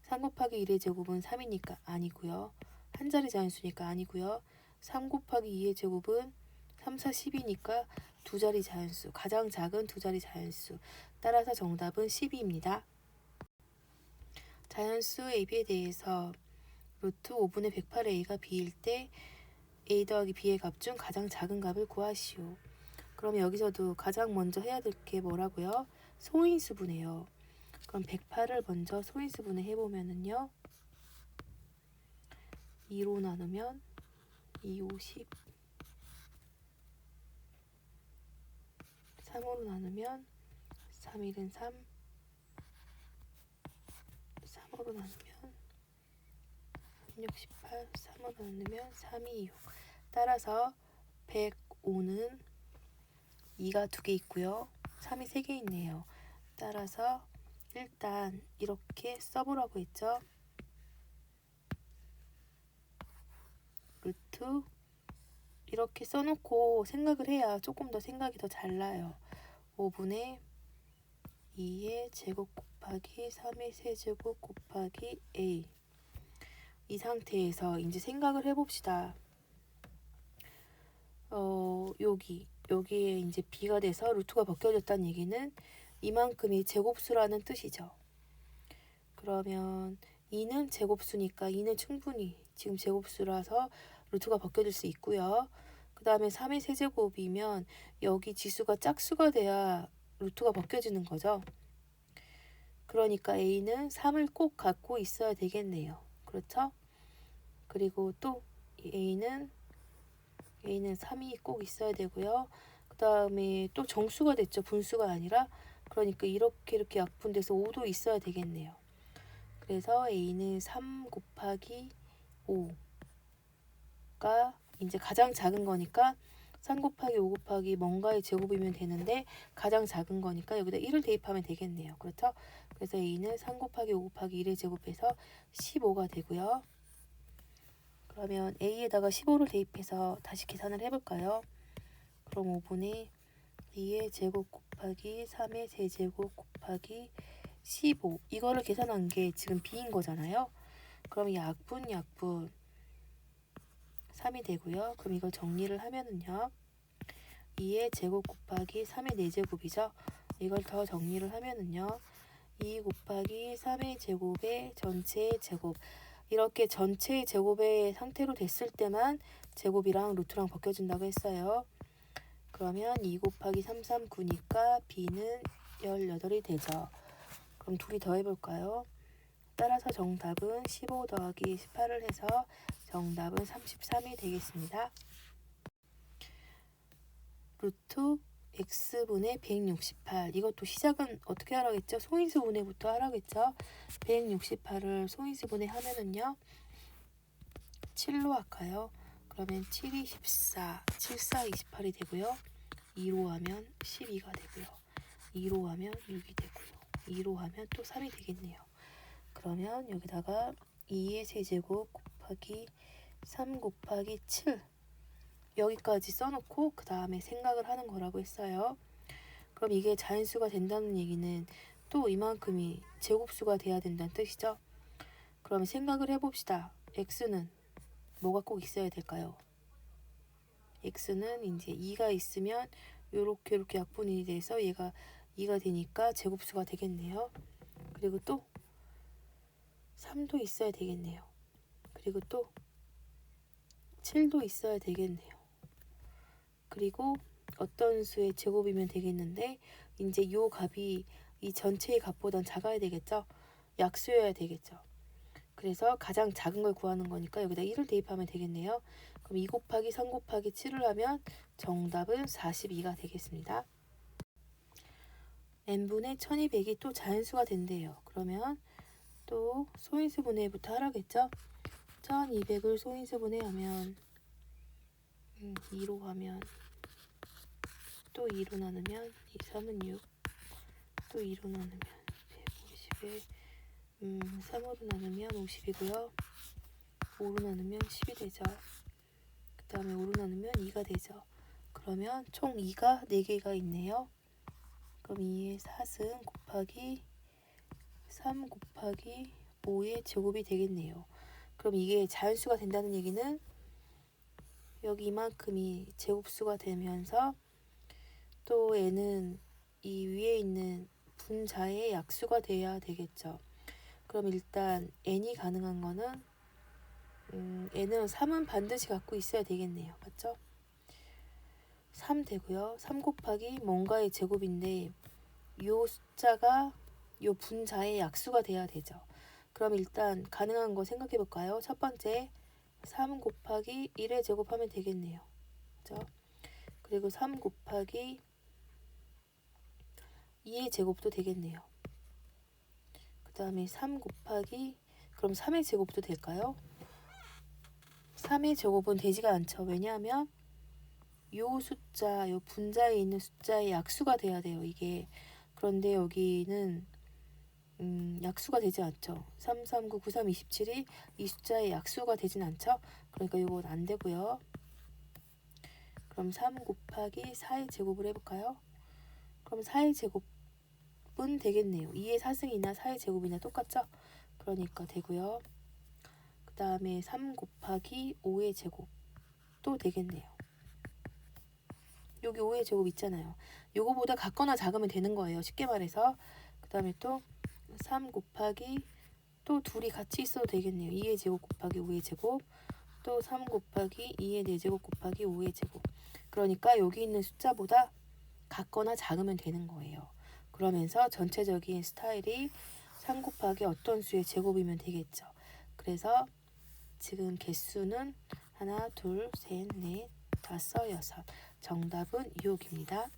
3 곱하기 1의 제곱은 3이니까 아니고요. 한 자리 자연수니까 아니고요. 3 곱하기 2의 제곱은 3, 4, 10이니까 두 자리 자연수, 가장 작은 두 자리 자연수. 따라서 정답은 12입니다. 자연수 AB에 대해서 루트 5분의 108a가 b일 때 a 더하기 b의 값 중 가장 작은 값을 구하시오. 그러면 여기서도 가장 먼저 해야 될 게 뭐라고요? 소인수분해요. 그럼 108을 먼저 소인수분해 해보면은요. 2로 나누면 2, 50, 3으로 나누면 3, 1은 3, 3으로 나누면 6, 18, 3으로 나누면 3, 2, 6. 따라서 105는 2가 2개 있고요. 3이 3개 있네요. 따라서 일단 이렇게 써보라고 했죠. 루트 이렇게 써놓고 생각을 해야 조금 더 생각이 더 잘 나요. 5분의 2의 제곱 곱하기 3의 세제곱 곱하기 a. 이 상태에서 이제 생각을 해봅시다. 여기에 이제 b가 돼서 루트가 벗겨졌다는 얘기는 이만큼이 제곱수라는 뜻이죠. 그러면 2는 제곱수니까 2는 충분히 지금 제곱수라서 루트가 벗겨질 수 있고요. 그 다음에 3의 세제곱이면 여기 지수가 짝수가 돼야 루트가 벗겨지는 거죠. 그러니까 a는 3을 꼭 갖고 있어야 되겠네요. 그렇죠? 그리고 또 a는 3이 꼭 있어야 되고요. 그 다음에 또 정수가 됐죠. 분수가 아니라. 그러니까 이렇게 약분돼서 5도 있어야 되겠네요. 그래서 a는 3 곱하기 5가 이제 가장 작은 거니까 3 곱하기 5 곱하기 뭔가의 제곱이면 되는데 가장 작은 거니까 여기다 1을 대입하면 되겠네요. 그렇죠? 그래서 a는 3 곱하기 5 곱하기 1의 제곱해서 15가 되고요. 그러면 a에다가 15를 대입해서 다시 계산을 해볼까요? 그럼 5분의 2의 제곱 곱하기 3의 세제곱 곱하기 15. 이거를 계산한 게 지금 b인 거잖아요. 그럼 약분 3이 되고요. 그럼 이걸 정리를 하면은요. 2의 제곱 곱하기 3의 4제곱이죠. 이걸 더 정리를 하면은요. 2 곱하기 3의 제곱의 전체의 제곱. 이렇게 전체의 제곱의 상태로 됐을 때만 제곱이랑 루트랑 벗겨진다고 했어요. 그러면 2 곱하기 3, 3, 9니까 b는 18이 되죠. 그럼 둘이 더해볼까요? 따라서 정답은 15 더하기 18을 해서 정답은 33이 되겠습니다. 루트 x분의 168. 이것도 시작은 어떻게 하라겠죠? 소인수분해부터 하라겠죠? 168을 소인수분해 하면은요. 7로 할까요? 그러면 7이 14, 7, 4, 28이 되고요. 2로 하면 12가 되고요. 2로 하면 6이 되고요. 2로 하면 또 3이 되겠네요. 그러면 여기다가 2의 세제곱 곱하기 3 곱하기 7 여기까지 써놓고 그 다음에 생각을 하는 거라고 했어요. 그럼 이게 자연수가 된다는 얘기는 또 이만큼이 제곱수가 돼야 된다는 뜻이죠. 그럼 생각을 해봅시다. x는 뭐가 꼭 있어야 될까요? x는 이제 2가 있으면 이렇게 약분이 돼서 얘가 2가 되니까 제곱수가 되겠네요. 그리고 또 3도 있어야 되겠네요. 그리고 또 7도 있어야 되겠네요. 그리고 어떤 수의 제곱이면 되겠는데 이제 요 값이 이 전체의 값보단 작아야 되겠죠. 약수여야 되겠죠. 그래서 가장 작은 걸 구하는 거니까 여기다 1을 대입하면 되겠네요. 그럼 2 곱하기 3 곱하기 7을 하면 정답은 42가 되겠습니다. n분의 1200이 또 자연수가 된대요. 그러면 또 소인수 분해부터 하라겠죠. 1200을 소인수 분해하면 2로 하면 또 2로 나누면 2, 3은 6, 또 2로 나누면 150에 3으로 나누면 50이고요. 5로 나누면 10이 되죠. 그 다음에 5로 나누면 2가 되죠. 그러면 총 2가 4개가 있네요. 그럼 2의 4승 곱하기 3 곱하기 5의 제곱이 되겠네요. 그럼 이게 자연수가 된다는 얘기는 여기 이만큼이 제곱수가 되면서 또 n은 이 위에 있는 분자의 약수가 돼야 되겠죠. 그럼 일단 n이 가능한 거는 n은 3은 반드시 갖고 있어야 되겠네요. 맞죠? 3 되고요. 3 곱하기 뭔가의 제곱인데 이 숫자가 요 분자의 약수가 돼야 되죠. 그럼 일단 가능한 거 생각해 볼까요? 첫 번째 3 곱하기 1의 제곱하면 되겠네요. 그죠? 그리고 3 곱하기 2의 제곱도 되겠네요. 그 다음에 3 곱하기 그럼 3의 제곱도 될까요? 3의 제곱은 되지가 않죠. 왜냐하면 요 숫자, 요 분자에 있는 숫자의 약수가 돼야 돼요. 이게. 그런데 여기는 약수가 되지 않죠. 3, 3, 9, 9, 3, 27이 이 숫자의 약수가 되진 않죠. 그러니까 이건 안 되고요. 그럼 3 곱하기 4의 제곱을 해볼까요? 그럼 4의 제곱은 되겠네요. 2의 4승이나 4의 제곱이나 똑같죠? 그러니까 되고요. 그 다음에 3 곱하기 5의 제곱도 되겠네요. 여기 5의 제곱 있잖아요. 요거보다 같거나 작으면 되는 거예요. 쉽게 말해서. 그 다음에 또 3 곱하기 또 둘이 같이 있어도 되겠네요. 2의 제곱 곱하기 5의 제곱 또 3 곱하기 2의 4제곱 곱하기 5의 제곱. 그러니까 여기 있는 숫자보다 같거나 작으면 되는 거예요. 그러면서 전체적인 스타일이 3 곱하기 어떤 수의 제곱이면 되겠죠. 그래서 지금 개수는 하나, 둘, 셋, 넷, 다섯, 여섯. 정답은 2호입니다.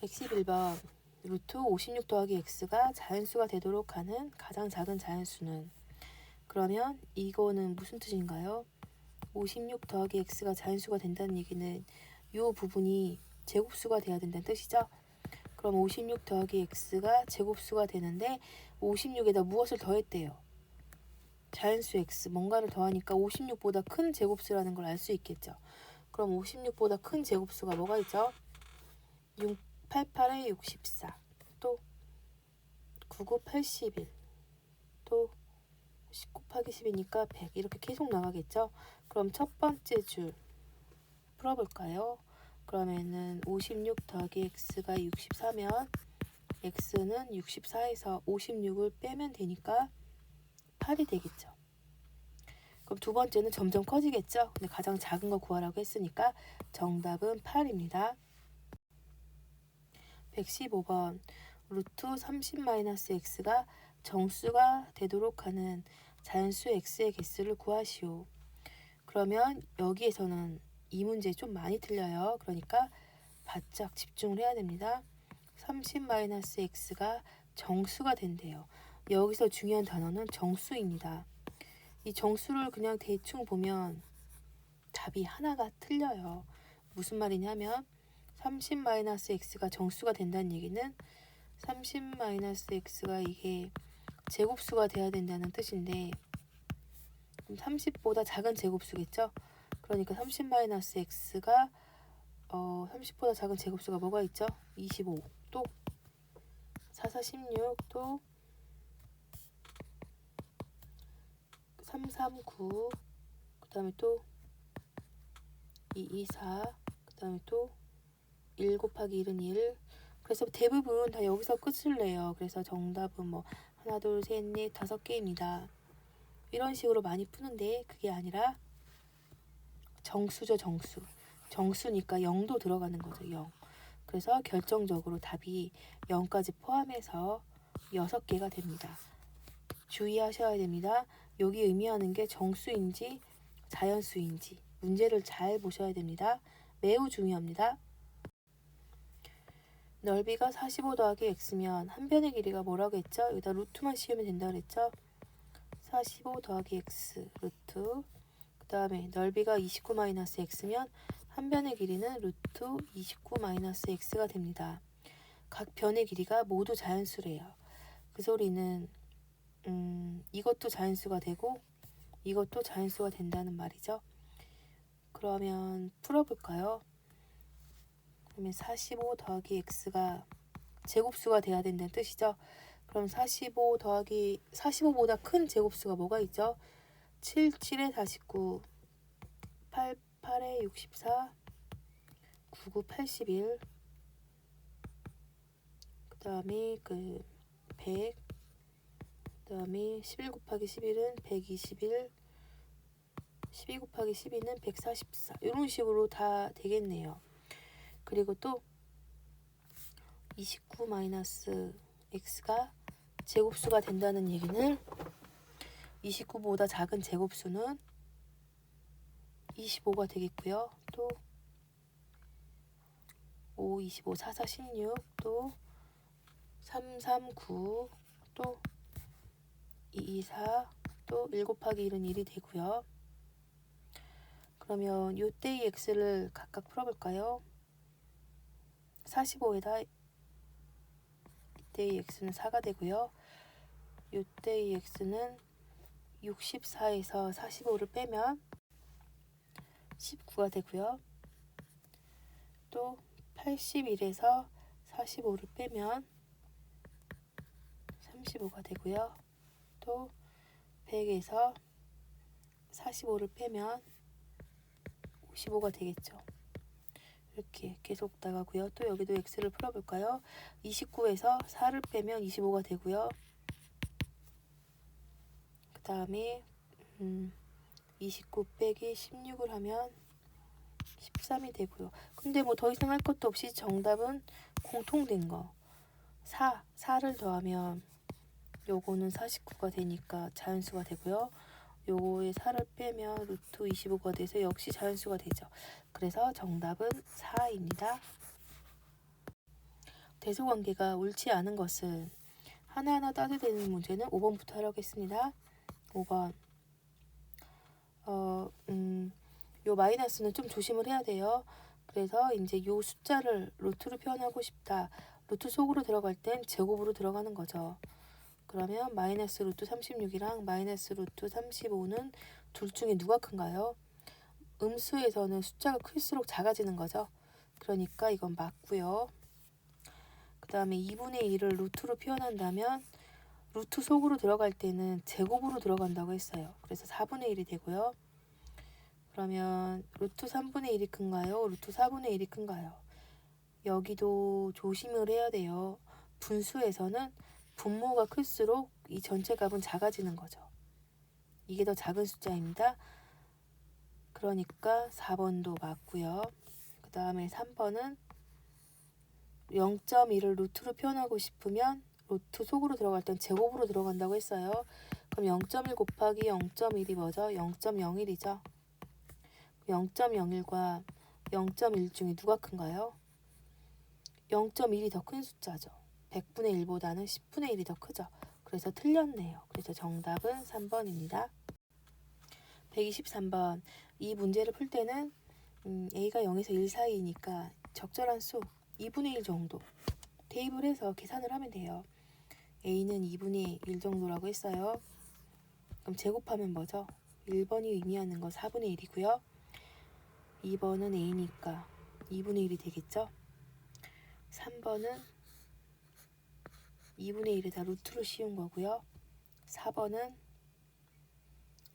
111번 루트 56 더하기 x가 자연수가 되도록 하는 가장 작은 자연수는 그러면 이거는 무슨 뜻인가요? 56 더하기 x가 자연수가 된다는 얘기는 이 부분이 제곱수가 돼야 된다는 뜻이죠. 그럼 56 더하기 x가 제곱수가 되는데 56에다 무엇을 더했대요? 자연수 x 뭔가를 더하니까 56보다 큰 제곱수라는 걸 알 수 있겠죠. 그럼 56보다 큰 제곱수가 뭐가 있죠? 6, 88에 64 또 99, 81 또 10 곱하기 10이니까 100 이렇게 계속 나가겠죠. 그럼 첫 번째 줄 풀어볼까요? 그러면은 56 더하기 x가 64면 x는 64에서 56을 빼면 되니까 8이 되겠죠. 그럼 두 번째는 점점 커지겠죠. 근데 가장 작은 거 구하라고 했으니까 정답은 8입니다. 115번 루트 30-x가 정수가 되도록 하는 자연수 x의 개수를 구하시오. 그러면 여기에서는 이 문제 좀 많이 틀려요. 그러니까 바짝 집중을 해야 됩니다. 30-x가 정수가 된대요. 여기서 중요한 단어는 정수입니다. 이 정수를 그냥 대충 보면 답이 하나가 틀려요. 무슨 말이냐면 30-x가 정수가 된다는 얘기는 30-x가 이게 제곱수가 돼야 된다는 뜻인데 30보다 작은 제곱수겠죠? 그러니까 30-x가 30보다 작은 제곱수가 뭐가 있죠? 25 또 4, 4, 16 또 3, 3, 9 그 다음에 또 2, 2, 4 그 다음에 또 1 곱하기 1은 1 그래서 대부분 다 여기서 끝을 내요. 그래서 정답은 뭐 하나, 둘, 셋, 넷, 5개입니다. 이런 식으로 많이 푸는데 그게 아니라 정수죠, 정수. 정수니까 0도 들어가는 거죠, 0. 그래서 결정적으로 답이 0까지 포함해서 6개가 됩니다. 주의하셔야 됩니다. 여기 의미하는 게 정수인지 자연수인지 문제를 잘 보셔야 됩니다. 매우 중요합니다. 넓이가 45 더하기 x면 한 변의 길이가 뭐라고 했죠? 여기다 루트만 씌우면 된다 그랬죠? 45 더하기 x 루트 그 다음에 넓이가 29-x면 한 변의 길이는 루트 29-x가 됩니다. 각 변의 길이가 모두 자연수래요. 그 소리는 이것도 자연수가 되고 이것도 자연수가 된다는 말이죠. 그러면 풀어볼까요? 그러면 45 더하기 x가 제곱수가 돼야 된다는 뜻이죠. 그럼 45 더하기 45보다 큰 제곱수가 뭐가 있죠? 7, 7에 49 8, 8에 64 9, 9, 81 그 다음에 100 그 다음에 11 곱하기 11은 121 12 곱하기 12는 144 이런 식으로 다 되겠네요. 그리고 또 29 마이너스 x가 제곱수가 된다는 얘기는 29보다 작은 제곱수는 25가 되겠고요. 또 5, 25, 4, 4, 16, 또 3, 3, 9, 또 2, 2, 4, 또 1 곱하기 1은 1이 되고요. 그러면 요때의 x를 각각 풀어볼까요? 45에다 이때의 x는 4가 되고요. 요때의 x는 64에서 45를 빼면 19가 되고요. 또 81에서 45를 빼면 35가 되고요. 또 100에서 45를 빼면 55가 되겠죠. 이렇게 계속 나가고요. 또 여기도 x를 풀어볼까요? 29에서 4를 빼면 25가 되고요. 그 다음에 29 빼기 16을 하면 13이 되고요. 근데 뭐 더 이상 할 것도 없이 정답은 공통된 거 4를 더하면 요거는 49가 되니까 자연수가 되고요. 요거에 4를 빼면 루트 25가 돼서 역시 자연수가 되죠. 그래서 정답은 4입니다. 대소관계가 옳지 않은 것은 하나하나 따져야 되는 문제는 5번부터 하려고 했습니다. 5번 요 마이너스는 좀 조심을 해야 돼요. 그래서 이제 요 숫자를 루트로 표현하고 싶다. 루트 속으로 들어갈 땐 제곱으로 들어가는 거죠. 그러면 마이너스 루트 36이랑 마이너스 루트 35는 둘 중에 누가 큰가요? 음수에서는 숫자가 클수록 작아지는 거죠. 그러니까 이건 맞고요. 그 다음에 2분의 1을 루트로 표현한다면 루트 속으로 들어갈 때는 제곱으로 들어간다고 했어요. 그래서 4분의 1이 되고요. 그러면 루트 3분의 1이 큰가요? 루트 4분의 1이 큰가요? 여기도 조심을 해야 돼요. 분수에서는 분모가 클수록 이 전체 값은 작아지는 거죠. 이게 더 작은 숫자입니다. 그러니까 4번도 맞고요. 그 다음에 3번은 0.1을 루트로 표현하고 싶으면 루트 속으로 들어갈 땐 제곱으로 들어간다고 했어요. 그럼 0.1 곱하기 0.1이 뭐죠? 0.01이죠. 0.01과 0.1 중에 누가 큰가요? 0.1이 더 큰 숫자죠. 100분의 1보다는 10분의 1이 더 크죠. 그래서 틀렸네요. 그래서 정답은 3번입니다. 123번. 이 문제를 풀 때는 a가 0에서 1 사이니까 적절한 수 2분의 1 정도 대입을 해서 계산을 하면 돼요. a는 2분의 1 정도라고 했어요. 그럼 제곱하면 뭐죠? 1번이 의미하는 거 4분의 1이고요. 2번은 a니까 2분의 1이 되겠죠. 3번은 2분의 1에다 루트로 씌운 거고요. 4번은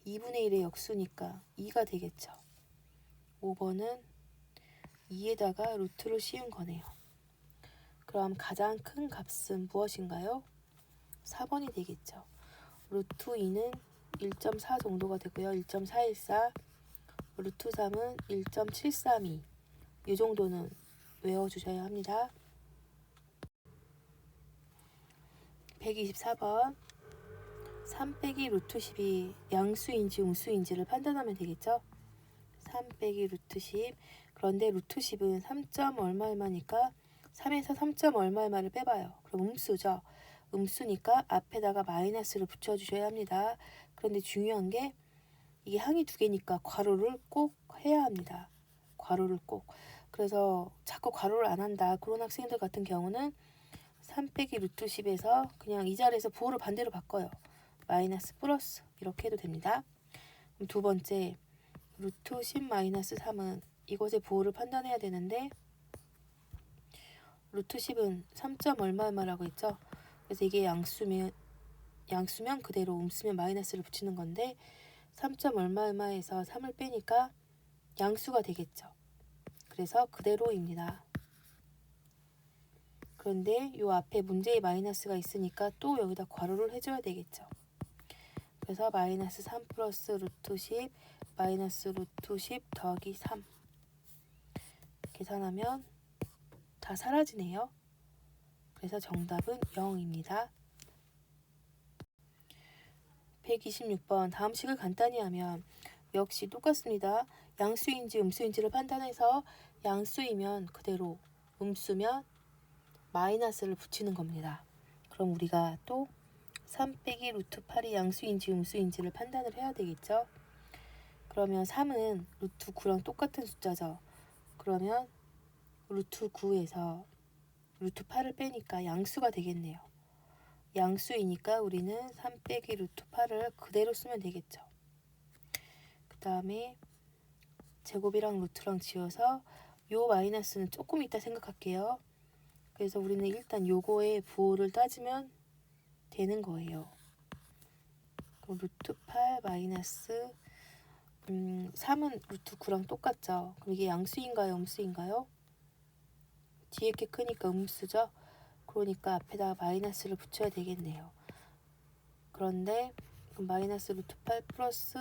2분의 1의 역수니까 2가 되겠죠. 5번은 2에다가 루트로 씌운 거네요. 그럼 가장 큰 값은 무엇인가요? 4번이 되겠죠. 루트 2는 1.4 정도가 되고요. 1.414, 루트 3은 1.732. 이 정도는 외워주셔야 합니다. 124번 3 빼기 루트 10이 양수인지 음수인지를 판단하면 되겠죠. 3 빼기 루트 10. 그런데 루트 10은 3점 얼마 얼마니까 3에서 3점 얼마 얼마를 빼봐요. 그럼 음수죠. 음수니까 앞에다가 마이너스를 붙여주셔야 합니다. 그런데 중요한 게 이게 항이 두 개니까 괄호를 꼭 해야 합니다. 괄호를 꼭. 그래서 자꾸 괄호를 안 한다. 그런 학생들 같은 경우는 3 빼기 루트 10에서 그냥 이 자리에서 부호를 반대로 바꿔요. 마이너스 플러스 이렇게 해도 됩니다. 그럼 두 번째 루트 10 마이너스 3은 이것의 부호를 판단해야 되는데 루트 10은 3점 얼마 얼마라고 했죠. 그래서 이게 양수면 그대로 음수면 마이너스를 붙이는 건데 3점 얼마 얼마에서 3을 빼니까 양수가 되겠죠. 그래서 그대로입니다. 그런데 요 앞에 문제의 마이너스가 있으니까 또 여기다 괄호를 해줘야 되겠죠. 그래서 마이너스 3 플러스 루트 10 마이너스 루트 10 더하기 3 계산하면 다 사라지네요. 그래서 정답은 0입니다. 126번 다음 식을 간단히 하면 역시 똑같습니다. 양수인지 음수인지를 판단해서 양수이면 그대로, 음수면 마이너스를 붙이는 겁니다. 그럼 우리가 또 3 빼기 루트 8이 양수인지 음수인지를 판단을 해야 되겠죠. 그러면 3은 루트 9랑 똑같은 숫자죠. 그러면 루트 9에서 루트 8을 빼니까 양수가 되겠네요. 양수이니까 우리는 3 빼기 루트 8을 그대로 쓰면 되겠죠. 그 다음에 제곱이랑 루트랑 지워서 요 마이너스는 조금 이따 생각할게요. 그래서 우리는 일단 요거의 부호를 따지면 되는 거예요. 그럼 루트 8 마이너스 3은 루트 9랑 똑같죠. 그럼 이게 양수인가요? 음수인가요? 뒤에 게 크니까 음수죠. 그러니까 앞에다 마이너스를 붙여야 되겠네요. 그런데 마이너스 루트 8 플러스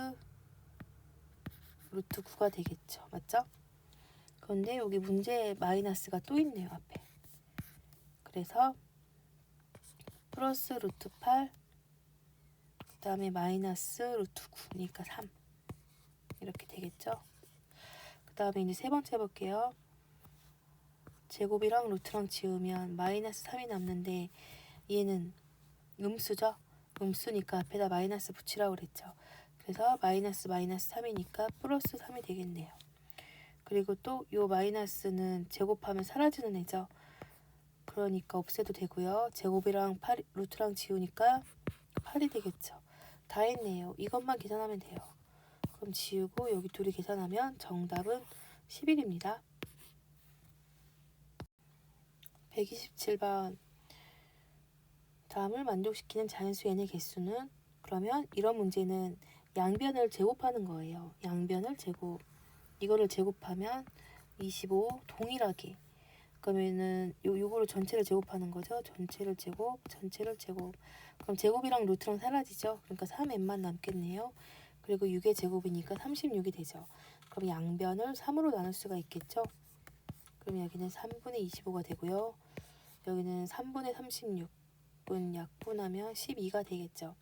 루트 9가 되겠죠. 맞죠? 그런데 여기 문제에 마이너스가 또 있네요. 앞에. 그래서 플러스 루트 8 그 다음에 마이너스 루트 9니까 3 이렇게 되겠죠. 그 다음에 이제 세 번째 볼게요. 제곱이랑 루트랑 지우면 마이너스 3이 남는데 얘는 음수죠. 음수니까 앞에다 마이너스 붙이라고 그랬죠. 그래서 마이너스 3이니까 플러스 3이 되겠네요. 그리고 또 요 마이너스는 제곱하면 사라지는 애죠. 그러니까 없애도 되고요. 제곱이랑 루트랑 지우니까 8이 되겠죠. 다 했네요. 이것만 계산하면 돼요. 그럼 지우고 여기 둘이 계산하면 정답은 11입니다. 127번 다음을 만족시키는 자연수 n의 개수는 그러면 이런 문제는 양변을 제곱하는 거예요. 양변을 제곱. 이거를 제곱하면 25 동일하게. 그러면은 요거를 전체를 제곱하는 거죠. 전체를 제곱. 그럼 제곱이랑 루트랑 사라지죠. 그러니까 3n만 남겠네요. 그리고 6의 제곱이니까 36이 되죠. 그럼 양변을 3으로 나눌 수가 있겠죠. 그럼 여기는 3분의 25가 되고요. 여기는 3분의 36은 약분하면 12가 되겠죠.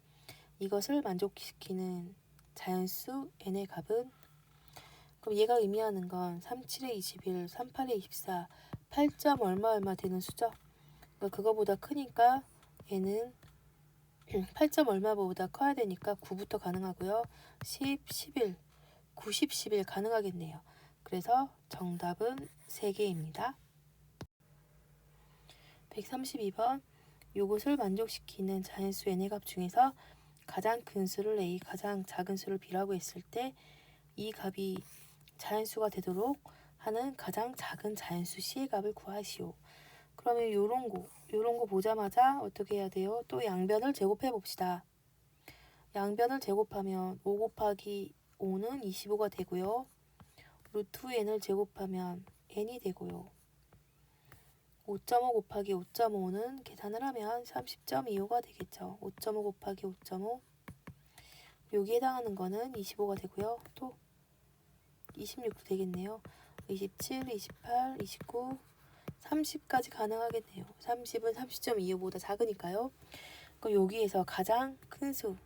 이것을 만족시키는 자연수 n의 값은 그럼 얘가 의미하는 건 37에 21, 38에 24, 8점 얼마 되는 수죠. 그러니까 그거보다 크니까 얘는 8점 얼마보다 커야 되니까 9부터 가능하고요. 10, 11, 90, 11 가능하겠네요. 그래서 정답은 3개입니다. 132번 요것을 만족시키는 자연수 n의 값 중에서 가장 큰 수를 a, 가장 작은 수를 b라고 했을 때 이 값이 자연수가 되도록 하는 가장 작은 자연수 c의 값을 구하시오. 그러면 요런 거 보자마자 어떻게 해야 돼요? 또 양변을 제곱해 봅시다. 양변을 제곱하면 5 곱하기 5는 25가 되고요. 루트 n을 제곱하면 n이 되고요. 5.5 곱하기 5.5는 계산을 하면 30.25가 되겠죠. 5.5 곱하기 5.5 여기에 해당하는 거는 25가 되고요. 또 26도 되겠네요. 27, 28, 29, 30까지 가능하겠네요. 30은 30.25보다 작으니까요. 그럼 여기에서 가장 큰 수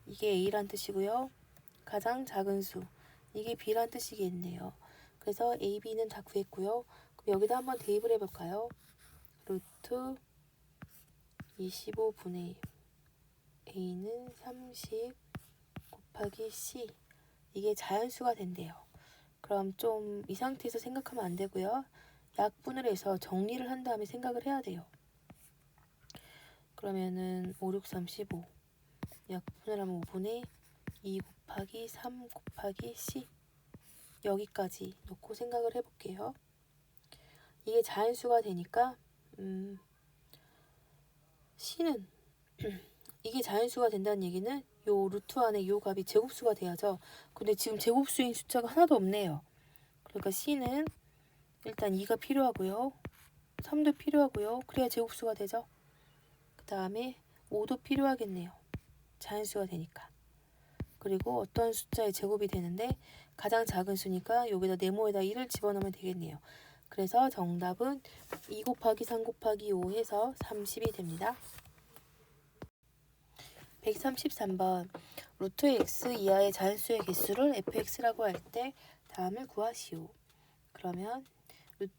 이게 A란 뜻이고요. 가장 작은 수 이게 B란 뜻이겠네요. 그래서 A, B는 다 구했고요. 그럼 여기다 한번 대입을 해볼까요? 루트 25분의 A는 30 곱하기 C 이게 자연수가 된대요. 그럼 좀 이 상태에서 생각하면 안 되고요. 약분을 해서 정리를 한 다음에 생각을 해야 돼요. 그러면은 5, 6, 3, 15 약분을 하면 5분의 2 곱하기 3 곱하기 C 여기까지 놓고 생각을 해볼게요. 이게 자연수가 되니까 C는 이게 자연수가 된다는 얘기는 요 루트 안에 요 값이 제곱수가 돼야죠. 근데 지금 제곱수인 숫자가 하나도 없네요. 그러니까 C는 일단 2가 필요하고요. 3도 필요하고요. 그래야 제곱수가 되죠. 그 다음에 5도 필요하겠네요. 자연수가 되니까. 그리고 어떤 숫자의 제곱이 되는데 가장 작은 수니까 여기다 네모에다 1을 집어넣으면 되겠네요. 그래서 정답은 2 곱하기 3 곱하기 5 해서 30이 됩니다. 133번 루트 x 이하의 자연수의 개수를 fx라고 할 때 다음을 구하시오. 그러면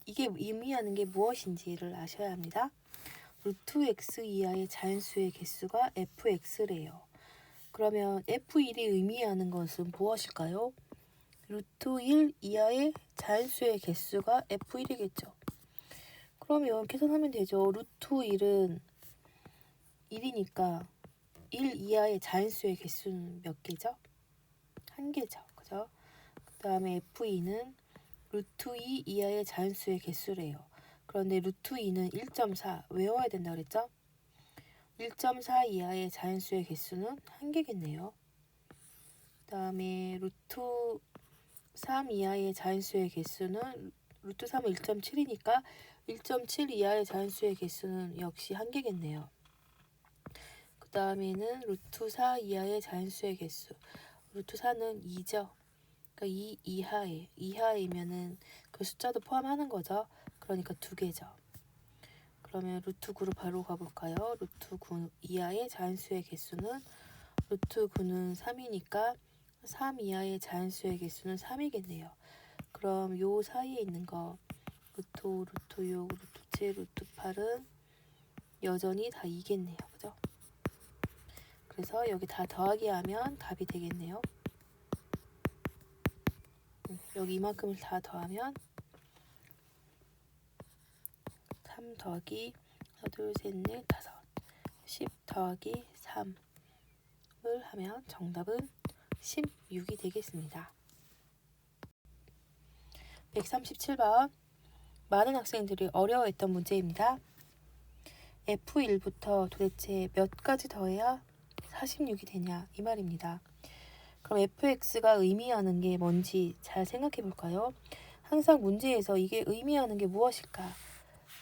이게 의미하는 게 무엇인지를 아셔야 합니다. 루트 x 이하의 자연수의 개수가 fx래요. 그러면 f1이 의미하는 것은 무엇일까요? 루트 1 이하의 자연수의 개수가 f1이겠죠. 그러면 계산하면 되죠. 루트 1은 1이니까 1 이하의 자연수의 개수는 몇 개죠? 1개죠. 그죠? 그 다음에 f2는 루트 2 이하의 자연수의 개수래요. 그런데 루트 2는 1.4 외워야 된다 그랬죠? 1.4 이하의 자연수의 개수는 1개겠네요. 그 다음에 루트 3 이하의 자연수의 개수는 루트 3은 1.7이니까 1.7 이하의 자연수의 개수는 역시 1개겠네요. 그 다음에는 루트 4 이하의 자연수의 개수. 루트 4는 2죠. 그러니까 2 이하이면은 그 숫자도 포함하는 거죠. 그러니까 2개죠. 그러면 루트 9로 바로 가볼까요? 루트 9 이하의 자연수의 개수는 루트 9는 3이니까 3 이하의 자연수의 개수는 3이겠네요. 그럼 요 사이에 있는 거 루트 5, 루트 6, 루트 7, 루트 8은 여전히 다 2겠네요. 그죠? 그래서 여기 다 더하기 하면 답이 되겠네요. 여기 이만큼을 다 더하면 3 더하기 하나, 둘, 셋, 넷, 다섯 10 더하기 3을 하면 정답은 16이 되겠습니다. 137번 많은 학생들이 어려워했던 문제입니다. F1부터 도대체 몇 가지 더해야 46이 되냐 이 말입니다. 그럼 fx가 의미하는 게 뭔지 잘 생각해 볼까요? 항상 문제에서 이게 의미하는 게 무엇일까?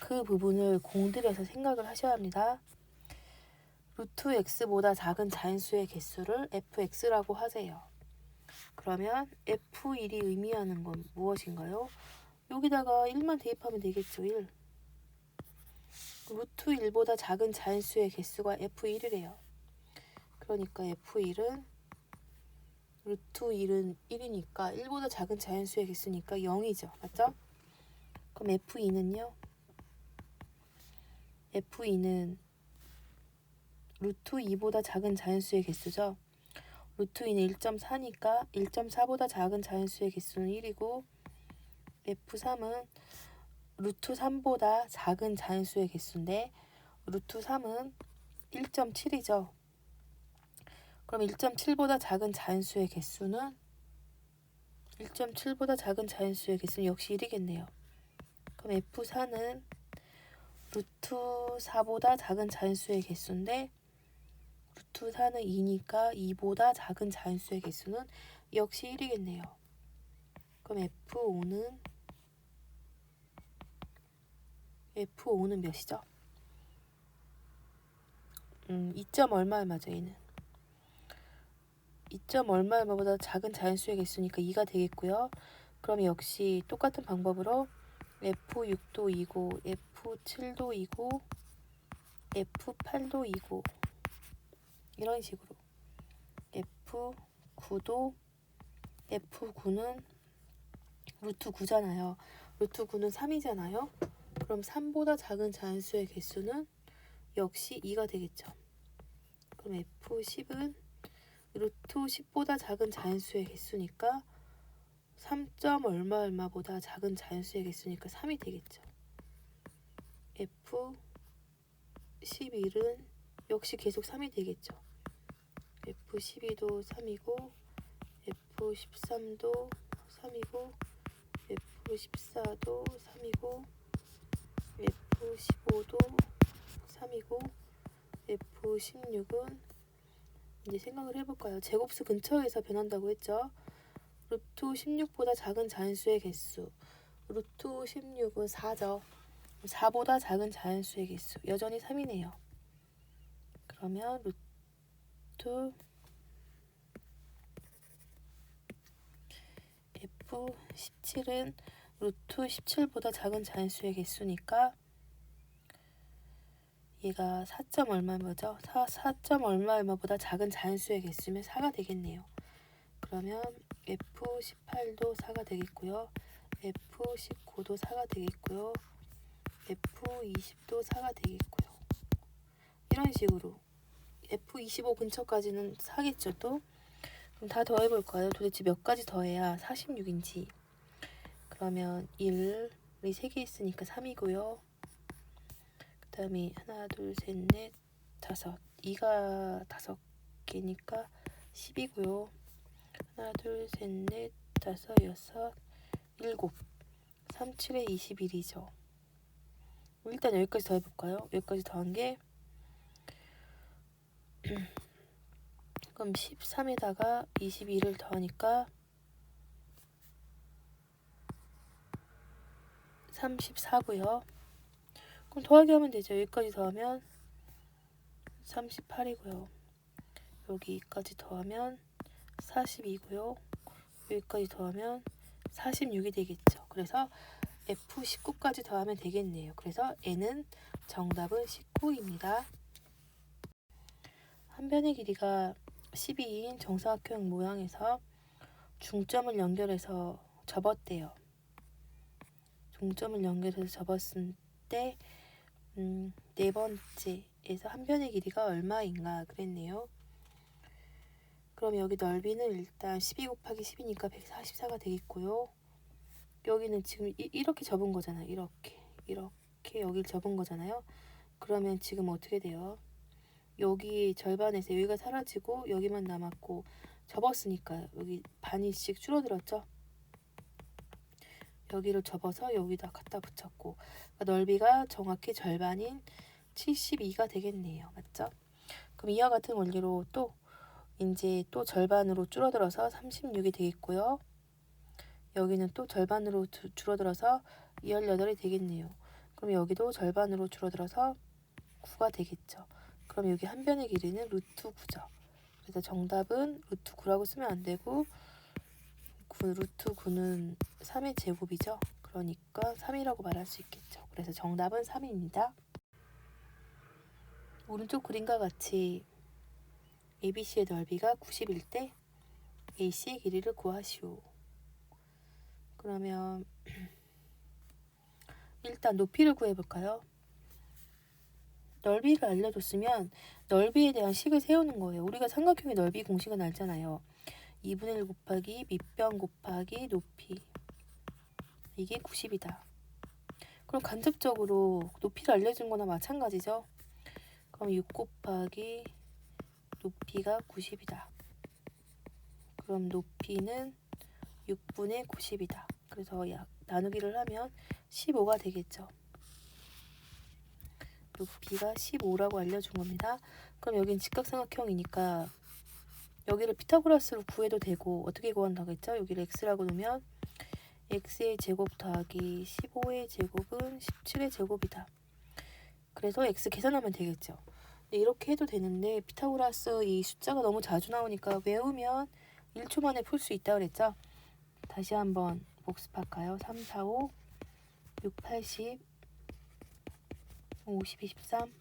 그 부분을 공들여서 생각을 하셔야 합니다. 루트 x보다 작은 자연수의 개수를 fx라고 하세요. 그러면 f1이 의미하는 건 무엇인가요? 여기다가 1만 대입하면 되겠죠. 1. 루트 1보다 작은 자연수의 개수가 f1이래요. 그러니까 f1은 루트 1은 1이니까 1보다 작은 자연수의 개수니까 0이죠. 맞죠? 그럼 f2는요? f2는 루트 2보다 작은 자연수의 개수죠. 루트 2는 1.4니까 1.4보다 작은 자연수의 개수는 1이고 f3은 루트 3보다 작은 자연수의 개수인데 루트 3은 1.7이죠. 그럼 1.7보다 작은 자연수의 개수는 1.7보다 작은 자연수의 개수는 역시 1이겠네요. 그럼 f4는 루트 4보다 작은 자연수의 개수인데 루트 4는 2니까 2보다 작은 자연수의 개수는 역시 1이겠네요. 그럼 F5는 몇이죠? 2점 얼마 얼마죠 얘는? 2점 얼마 얼마보다 작은 자연수의 개수니까 2가 되겠고요. 그럼 역시 똑같은 방법으로 F6도 2고 F7도 2고 F8도 2고 이런 식으로 F9는 루트 9잖아요. 루트 9는 3이잖아요. 그럼 3보다 작은 자연수의 개수는 역시 2가 되겠죠. 그럼 F10은 루트 10보다 작은 자연수의 개수니까 3점 얼마 얼마보다 작은 자연수의 개수니까 3이 되겠죠. F11은 역시 계속 3이 되겠죠. F12도 3이고 F13도 3이고 F14도 3이고 F15도 3이고 F16은 이제 생각을 해볼까요? 제곱수 근처에서 변한다고 했죠. 루트 16보다 작은 자연수의 개수 루트 16은 4죠. 4보다 작은 자연수의 개수 여전히 3이네요. 그러면 루트 F17은 루트 17보다 작은 자연수의 개수니까 얘가 4점 얼마죠? 4점 얼마보다 작은 자연수의 개수면 4가 되겠네요. 그러면 F18도 4가 되겠고요. F19도 4가 되겠고요. F20도 4가 되겠고요. 이런 식으로 F25 근처까지는 4겠죠 또? 그럼 다 더해볼까요? 도대체 몇 가지 더해야 46인지. 그러면 1이 3개 있으니까 3이고요. 그 다음에 하나, 둘, 셋, 넷, 다섯. 2가 5개니까 10이고요. 하나, 둘, 셋, 넷, 다섯, 여섯, 일곱. 3, 7에 21이죠. 일단 여기까지 더해볼까요? 여기까지 더한 게 그럼 13에다가 22를 더하니까 34고요. 그럼 더하기 하면 되죠. 여기까지 더하면 38이고요. 여기까지 더하면 42고요. 여기까지 더하면 46이 되겠죠. 그래서 F19까지 더하면 되겠네요. 그래서 N은 정답은 19입니다. 한 변의 길이가 12인 정사각형 모양에서 중점을 연결해서 접었대요. 중점을 연결해서 접었을 때 네 번째에서 한 변의 길이가 얼마인가 그랬네요. 그럼 여기 넓이는 일단 12 곱하기 10이니까 144가 되겠고요. 여기는 지금 이렇게 접은 거잖아요. 이렇게 여기를 접은 거잖아요. 그러면 지금 어떻게 돼요? 여기 절반에서 여기가 사라지고 여기만 남았고 접었으니까 여기 반이씩 줄어들었죠. 여기를 접어서 여기다 갖다 붙였고 그러니까 넓이가 정확히 절반인 72가 되겠네요. 맞죠? 그럼 이와 같은 원리로 또 이제 또 절반으로 줄어들어서 36이 되겠고요. 여기는 또 절반으로 줄어들어서 28이 되겠네요. 그럼 여기도 절반으로 줄어들어서 9가 되겠죠. 그럼 여기 한 변의 길이는 루트 9죠. 그래서 정답은 루트 9라고 쓰면 안 되고 루트 9는 3의 제곱이죠. 그러니까 3이라고 말할 수 있겠죠. 그래서 정답은 3입니다. 오른쪽 그림과 같이 ABC의 넓이가 90일 때 AC의 길이를 구하시오. 그러면 일단 높이를 구해볼까요? 넓이를 알려줬으면 넓이에 대한 식을 세우는 거예요. 우리가 삼각형의 넓이 공식은 알잖아요. 2분의 1 곱하기 밑변 곱하기 높이. 이게 90이다. 그럼 간접적으로 높이를 알려준 거나 마찬가지죠. 그럼 6 곱하기 높이가 90이다. 그럼 높이는 6분의 90이다. 그래서 나누기를 하면 15가 되겠죠. 높이가 15라고 알려준 겁니다. 그럼 여긴 직각삼각형이니까 여기를 피타고라스로 구해도 되고 어떻게 구한다고 했죠? 여기를 x라고 놓으면 x의 제곱 더하기 15의 제곱은 17의 제곱이다. 그래서 x 계산하면 되겠죠. 이렇게 해도 되는데 피타고라스 이 숫자가 너무 자주 나오니까 외우면 1초 만에 풀 수 있다고 그랬죠. 다시 한번 복습할까요? 3, 4, 5, 6, 80, 50, 23,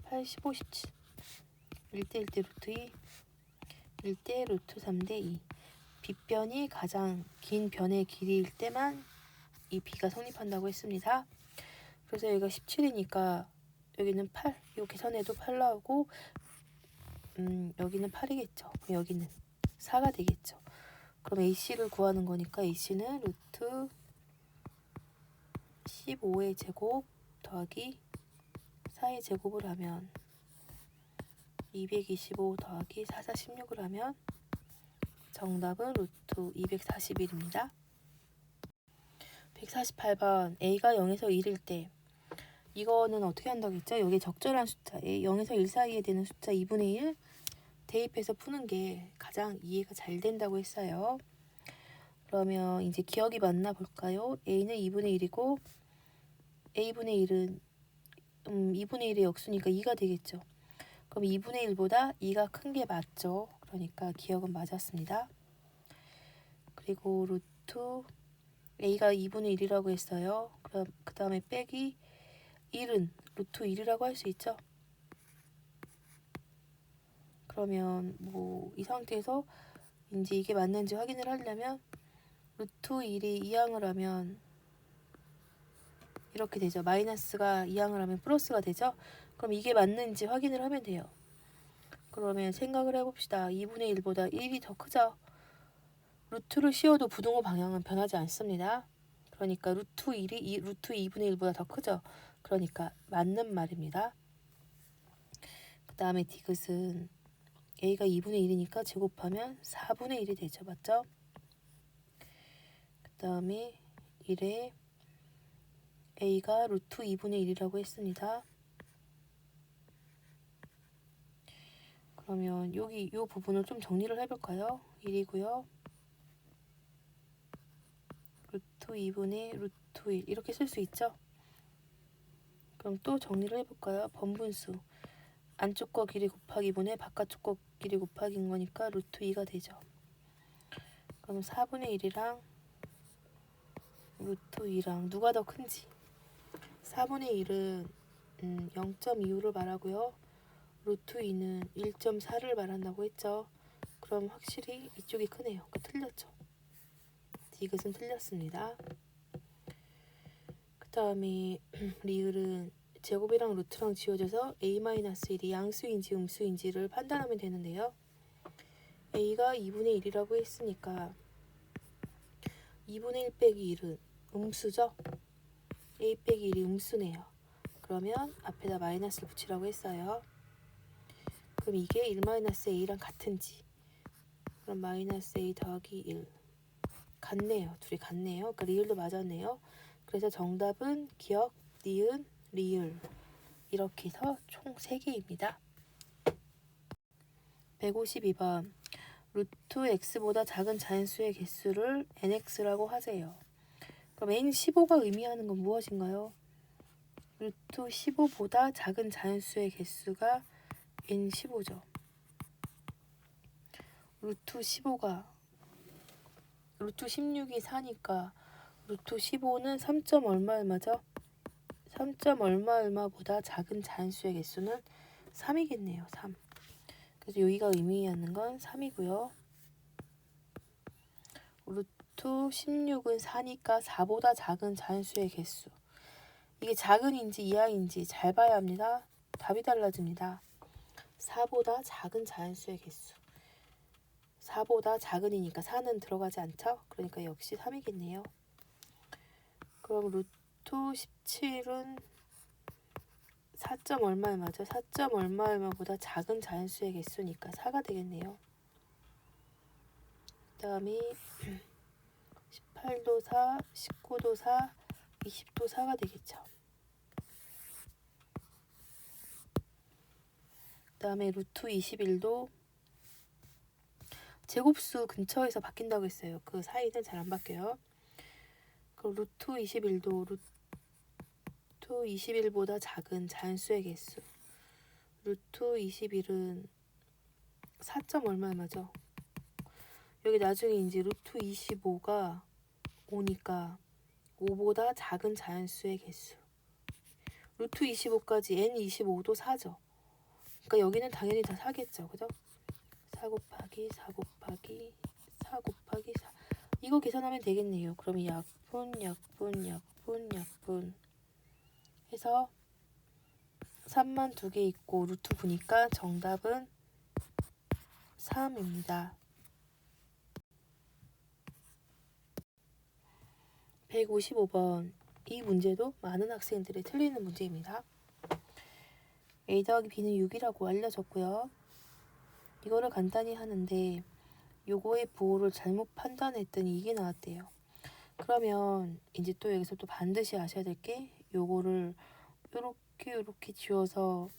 80, 57 1대 1대 루트 2 1대 루트 3대 2 빗변이 가장 긴 변의 길이일 때만 이 b가 성립한다고 했습니다. 그래서 여기가 17이니까 여기는 8, 이 계산해도 8 나오고 여기는 8이겠죠. 여기는 4가 되겠죠. 그럼 AC를 구하는 거니까 AC는 루트 15의 제곱 더하기 4의 제곱을 하면 225 더하기 4, 4, 16을 하면 정답은 루트 241입니다. 148번 A가 0에서 1일 때 이거는 어떻게 한다고 했죠? 여기 적절한 숫자 0에서 1 사이에 되는 숫자 2분의 1 대입해서 푸는 게 가장 이해가 잘 된다고 했어요. 그러면 이제 기억이 맞나 볼까요? A는 2분의 1이고 A분의 1은 2분의 1의 역수니까 2가 되겠죠. 그럼 2분의 1보다 2가 큰 게 맞죠. 그러니까 기억은 맞았습니다. 그리고 루트 a가 2분의 1이라고 했어요. 그럼 그 다음에 빼기 1은 루트 1이라고 할 수 있죠. 그러면 뭐 이 상태에서 이제 이게 맞는지 확인을 하려면 루트 1이 2항을 하면 이렇게 되죠. 마이너스가 2항을 하면 플러스가 되죠. 그럼 이게 맞는지 확인을 하면 돼요. 그러면 생각을 해봅시다. 2분의 1보다 1이 더 크죠. 루트를 씌워도 부등호 방향은 변하지 않습니다. 그러니까 루트 1이 루트 2분의 1보다 더 크죠. 그러니까 맞는 말입니다. 그 다음에 디귿은 a가 2분의 1이니까 제곱하면 4분의 1이 되죠. 맞죠? 그 다음에 1에 a가 루트 2분의 1이라고 했습니다. 그러면 여기 이 부분을 좀 정리를 해볼까요? 1이고요. 루트 2분의 루트 1 이렇게 쓸 수 있죠? 그럼 또 정리를 해볼까요? 번분수 안쪽 거 길이 곱하기 분의 바깥쪽 거 길이 곱하기인 거니까 루트 2가 되죠. 그럼 4분의 1이랑 루트 2랑 누가 더 큰지 4분의 1은 0.25를 말하고요. 루트 2는 1.4를 말한다고 했죠. 그럼 확실히 이쪽이 크네요. 틀렸죠. 디귿은 틀렸습니다. 그 다음에 리을은 제곱이랑 루트랑 지워져서 a-1이 양수인지 음수인지를 판단하면 되는데요. a가 2분의 1이라고 했으니까 2분의 1 빼기 1은 음수죠. a 빼기 1이 음수네요. 그러면 앞에다 마이너스를 붙이라고 했어요. 그럼 이게 1-a랑 같은지 그럼 마이너스 a 더하기 1 같네요. 둘이 같네요. 그러니까 리을도 맞았네요. 그래서 정답은 기억, 니은, 리을 이렇게 해서 총 3개입니다. 152번 루트 x보다 작은 자연수의 개수를 nx라고 하세요. 그럼 n15가 의미하는 건 무엇인가요? 루트 15보다 작은 자연수의 개수가 n15죠. 루트 16이 4니까 루트 15는 3점 얼마 얼마죠? 3점 얼마 얼마보다 작은 자연수의 개수는 3이겠네요. 3. 그래서 여기가 의미하는 건 3이고요. 루트 16은 4니까 4보다 작은 자연수의 개수. 이게 작은인지 이하인지 잘 봐야 합니다. 답이 달라집니다. 4보다 작은 자연수의 개수. 4보다 작은이니까 4는 들어가지 않죠? 그러니까 역시 3이겠네요. 그럼 루트 17은 4점 얼마 얼마죠? 4점 얼마 얼마보다 작은 자연수의 개수니까 4가 되겠네요. 그 다음에 18도 4, 19도 4, 20도 4가 되겠죠. 그 다음에 루트 21도 제곱수 근처에서 바뀐다고 했어요. 그 사이는 잘 안 바뀌어요. 그럼 루트 21도 루트 21보다 작은 자연수의 개수. 루트 21은 4점 얼마 얼마죠? 여기 나중에 이제 루트 25가 오니까 5보다 작은 자연수의 개수. 루트 25까지 n25도 4죠. 그러니까 여기는 당연히 다 4겠죠. 그죠? 4 곱하기 4 곱하기 4 곱하기 4 이거 계산하면 되겠네요. 그럼 약분 해서 3만 2개 있고 루트 9니까 정답은 3입니다. 155번 이 문제도 많은 학생들이 틀리는 문제입니다. a 더하기 b는 6이라고 알려졌고요. 이거를 간단히 하는데 요거의 부호를 잘못 판단했더니 이게 나왔대요. 그러면 이제 또 여기서 또 반드시 아셔야 될 게 요거를 요렇게 지워서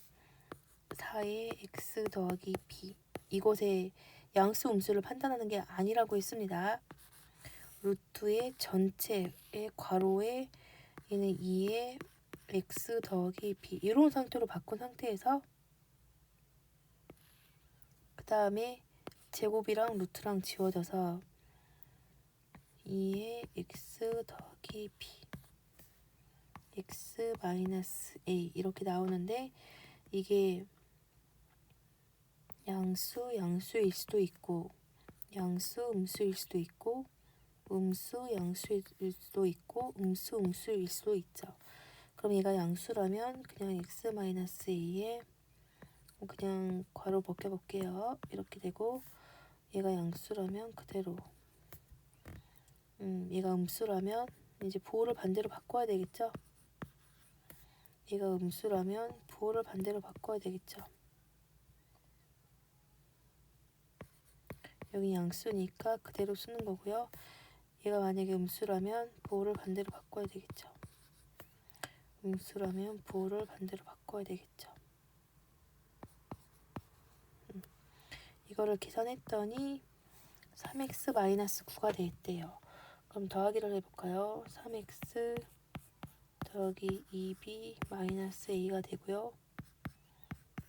4의 x 더하기 b 이것의 양수 음수를 판단하는 게 아니라고 했습니다. 루트의 전체의 괄호에 얘는 2의 x 더하기 b 이런 상태로 바꾼 상태에서 그 다음에 제곱이랑 루트랑 지워져서 2의 x 더하기 b x 마이너스 a 이렇게 나오는데 이게 양수일 수도 있고 음수일 수도 있고 양수일 수도 있고 음수일 수도 있죠. 그럼 얘가 양수라면 그냥 x 마이너스 a에 그냥 괄호 벗겨볼게요. 이렇게 되고 얘가 양수라면 그대로 얘가 음수라면 이제 부호를 반대로 바꿔야 되겠죠. 얘가 음수라면 부호를 반대로 바꿔야 되겠죠. 여기 양수니까 그대로 쓰는 거고요. 얘가 만약에 음수라면 부호를 반대로 바꿔야 되겠죠. 음수라면 부호를 반대로 바꿔야 되겠죠. 이거를 계산했더니 3x-9가 됐대요. 그럼 더하기를 해볼까요? 3x 더하기 2b 마이너스 a가 되고요.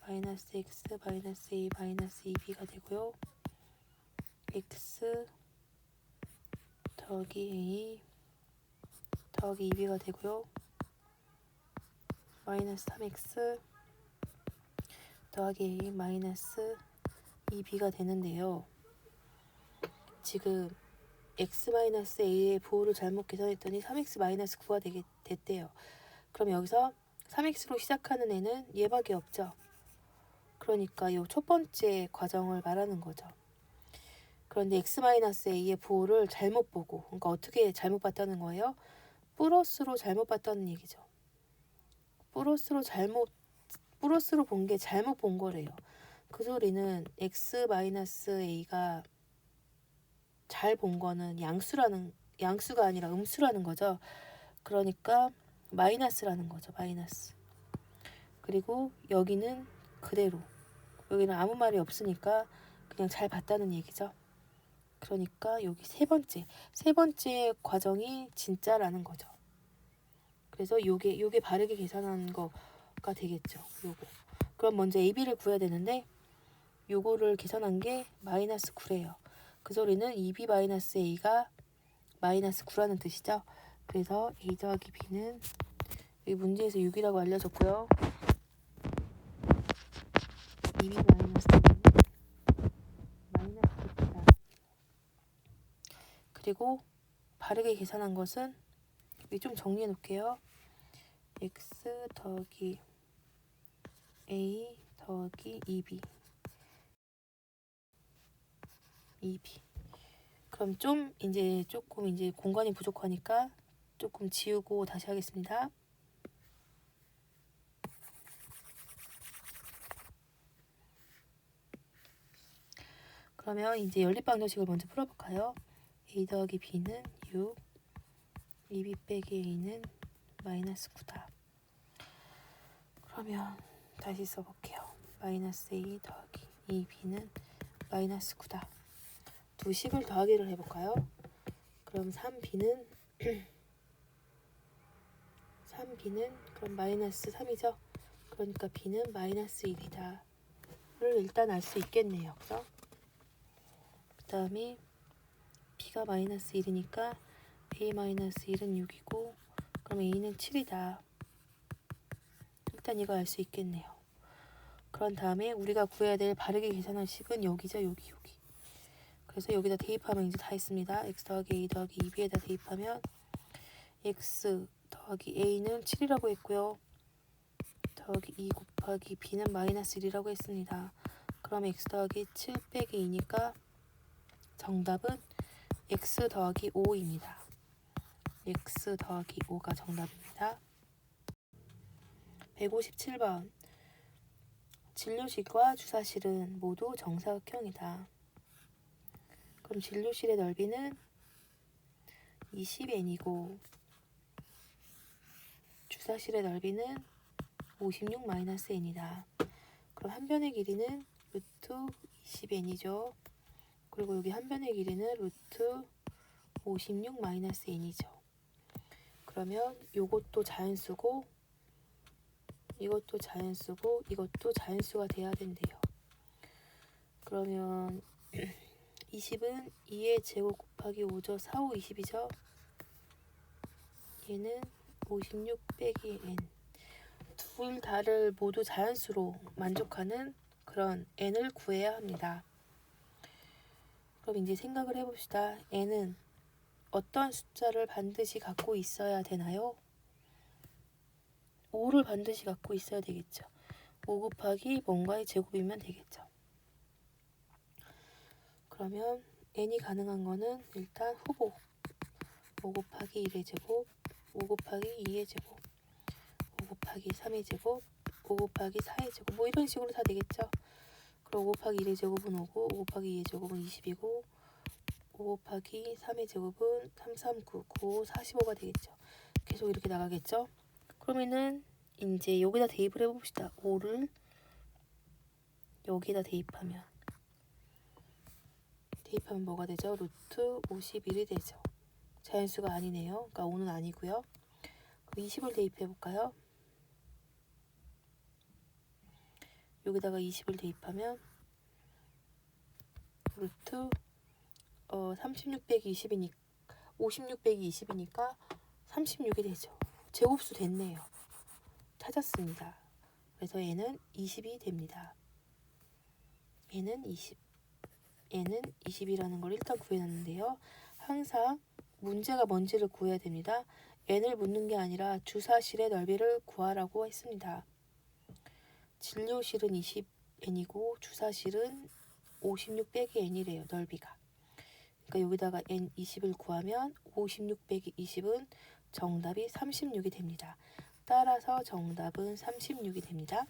마이너스 x 마이너스 a 마이너스 2b가 되고요. x 더하기 a 더하기 2b가 되고요. 마이너스 3x 더하기 a 마이너스 2b가 되는데요. 지금 x-a의 부호를 잘못 계산했더니 3x-9가 됐대요. 그럼 여기서 3x로 시작하는 애는 얘밖에 없죠. 그러니까 이 첫 번째 과정을 말하는 거죠. 그런데 x-a의 부호를 잘못 보고, 그러니까 어떻게 잘못 봤다는 거예요? 플러스로 잘못 봤다는 얘기죠. 플러스로 본 게 잘못 본 거래요. 그 소리는 x-a가 잘 본 거는 양수가 아니라 음수라는 거죠. 그러니까 마이너스라는 거죠. 마이너스. 그리고 여기는 그대로. 여기는 아무 말이 없으니까 그냥 잘 봤다는 얘기죠. 그러니까 여기 세 번째 과정이 진짜라는 거죠. 그래서 요게 바르게 계산한 거가 되겠죠. 요거. 그럼 먼저 AB를 구해야 되는데 요거를 계산한 게 마이너스 9래요. 그 소리는 2b 마이너스 a가 마이너스 9라는 뜻이죠. 그래서 a 더하기 b는 여기 문제에서 6이라고 알려졌고요. 2b 마이너스 a는 마이너스 9입니다. 그리고 바르게 계산한 것은 여기 좀 정리해 놓을게요. x 더하기 a 더하기 2b 그럼 조금 이제 공간이 부족하니까 조금 지우고 다시 하겠습니다. 그러면 이제 연립방정식을 먼저 풀어볼까요? a 더하기 b는 6, 2b 빼기 a는 마이너스 9다. 그러면 다시 써볼게요. 마이너스 a 더하기 2b는 마이너스 9다. 두 식을 더하기를 해볼까요? 그럼 3b는 그럼 마이너스 3이죠? 그러니까 b는 마이너스 1이다. 를 일단 알 수 있겠네요. 그죠? 그 다음에 b가 마이너스 1이니까 a 마이너스 1은 6이고 그럼 a는 7이다. 일단 이거 알 수 있겠네요. 그런 다음에 우리가 구해야 될 바르게 계산할 식은 여기죠. 여기. 그래서 여기다 대입하면 이제 다 있습니다. x 더하기 a 더하기 2b에다 대입하면 x 더하기 a는 7이라고 했고요. 더하기 2 곱하기 b는 마이너스 1이라고 했습니다. 그럼 x 더하기 7 빼기 2니까 정답은 x 더하기 5입니다. x 더하기 5가 정답입니다. 157번 진료실과 주사실은 모두 정사각형이다. 그럼 진료실의 넓이는 20n이고 주사실의 넓이는 56-n이다. 그럼 한 변의 길이는 루트 20n이죠. 그리고 여기 한 변의 길이는 루트 56-n이죠. 그러면 요것도 자연수고 이것도 자연수고 이것도 자연수가 돼야 된대요. 그러면 20은 2의 제곱 곱하기 곱하기 5죠. 4, 5, 20이죠. 얘는 56 빼기 n. 둘 다를 모두 자연수로 만족하는 그런 n을 구해야 합니다. 그럼 이제 생각을 해봅시다. n은 어떤 숫자를 반드시 갖고 있어야 되나요? 5를 반드시 갖고 있어야 되겠죠. 5 곱하기 뭔가의 제곱이면 되겠죠. 그러면 n이 가능한 거는 일단 후보 5 곱하기 1의 제곱, 5 곱하기 2의 제곱, 5 곱하기 3의 제곱, 5 곱하기 4의 제곱, 뭐 이런 식으로 다 되겠죠. 그럼 5 곱하기 1의 제곱은 5고 5 곱하기 2의 제곱은 20이고 5 곱하기 3의 제곱은 3, 3, 9, 9, 45가 되겠죠. 계속 이렇게 나가겠죠. 그러면은 이제 여기다 대입을 해봅시다. 5를 여기다 대입하면 뭐가 되죠? 루트 51이 되죠. 자연수가 아니네요. 그러니까 5는 아니고요. 그럼 20을 대입해볼까요? 여기다가 20을 대입하면 루트 36 빼기 20이니까 56 빼기 20이니까 36이 되죠. 제곱수 됐네요. 찾았습니다. 그래서 얘는 20이 됩니다. 얘는 20이라는 걸 일단 구해놨는데요. 항상 문제가 뭔지를 구해야 됩니다. n을 묻는 게 아니라 주사실의 넓이를 구하라고 했습니다. 진료실은 20n이고 주사실은 56 빼기 n이래요. 넓이가. 그러니까 여기다가 n 20을 구하면 56 빼기 20은 정답이 36이 됩니다. 따라서 정답은 36이 됩니다.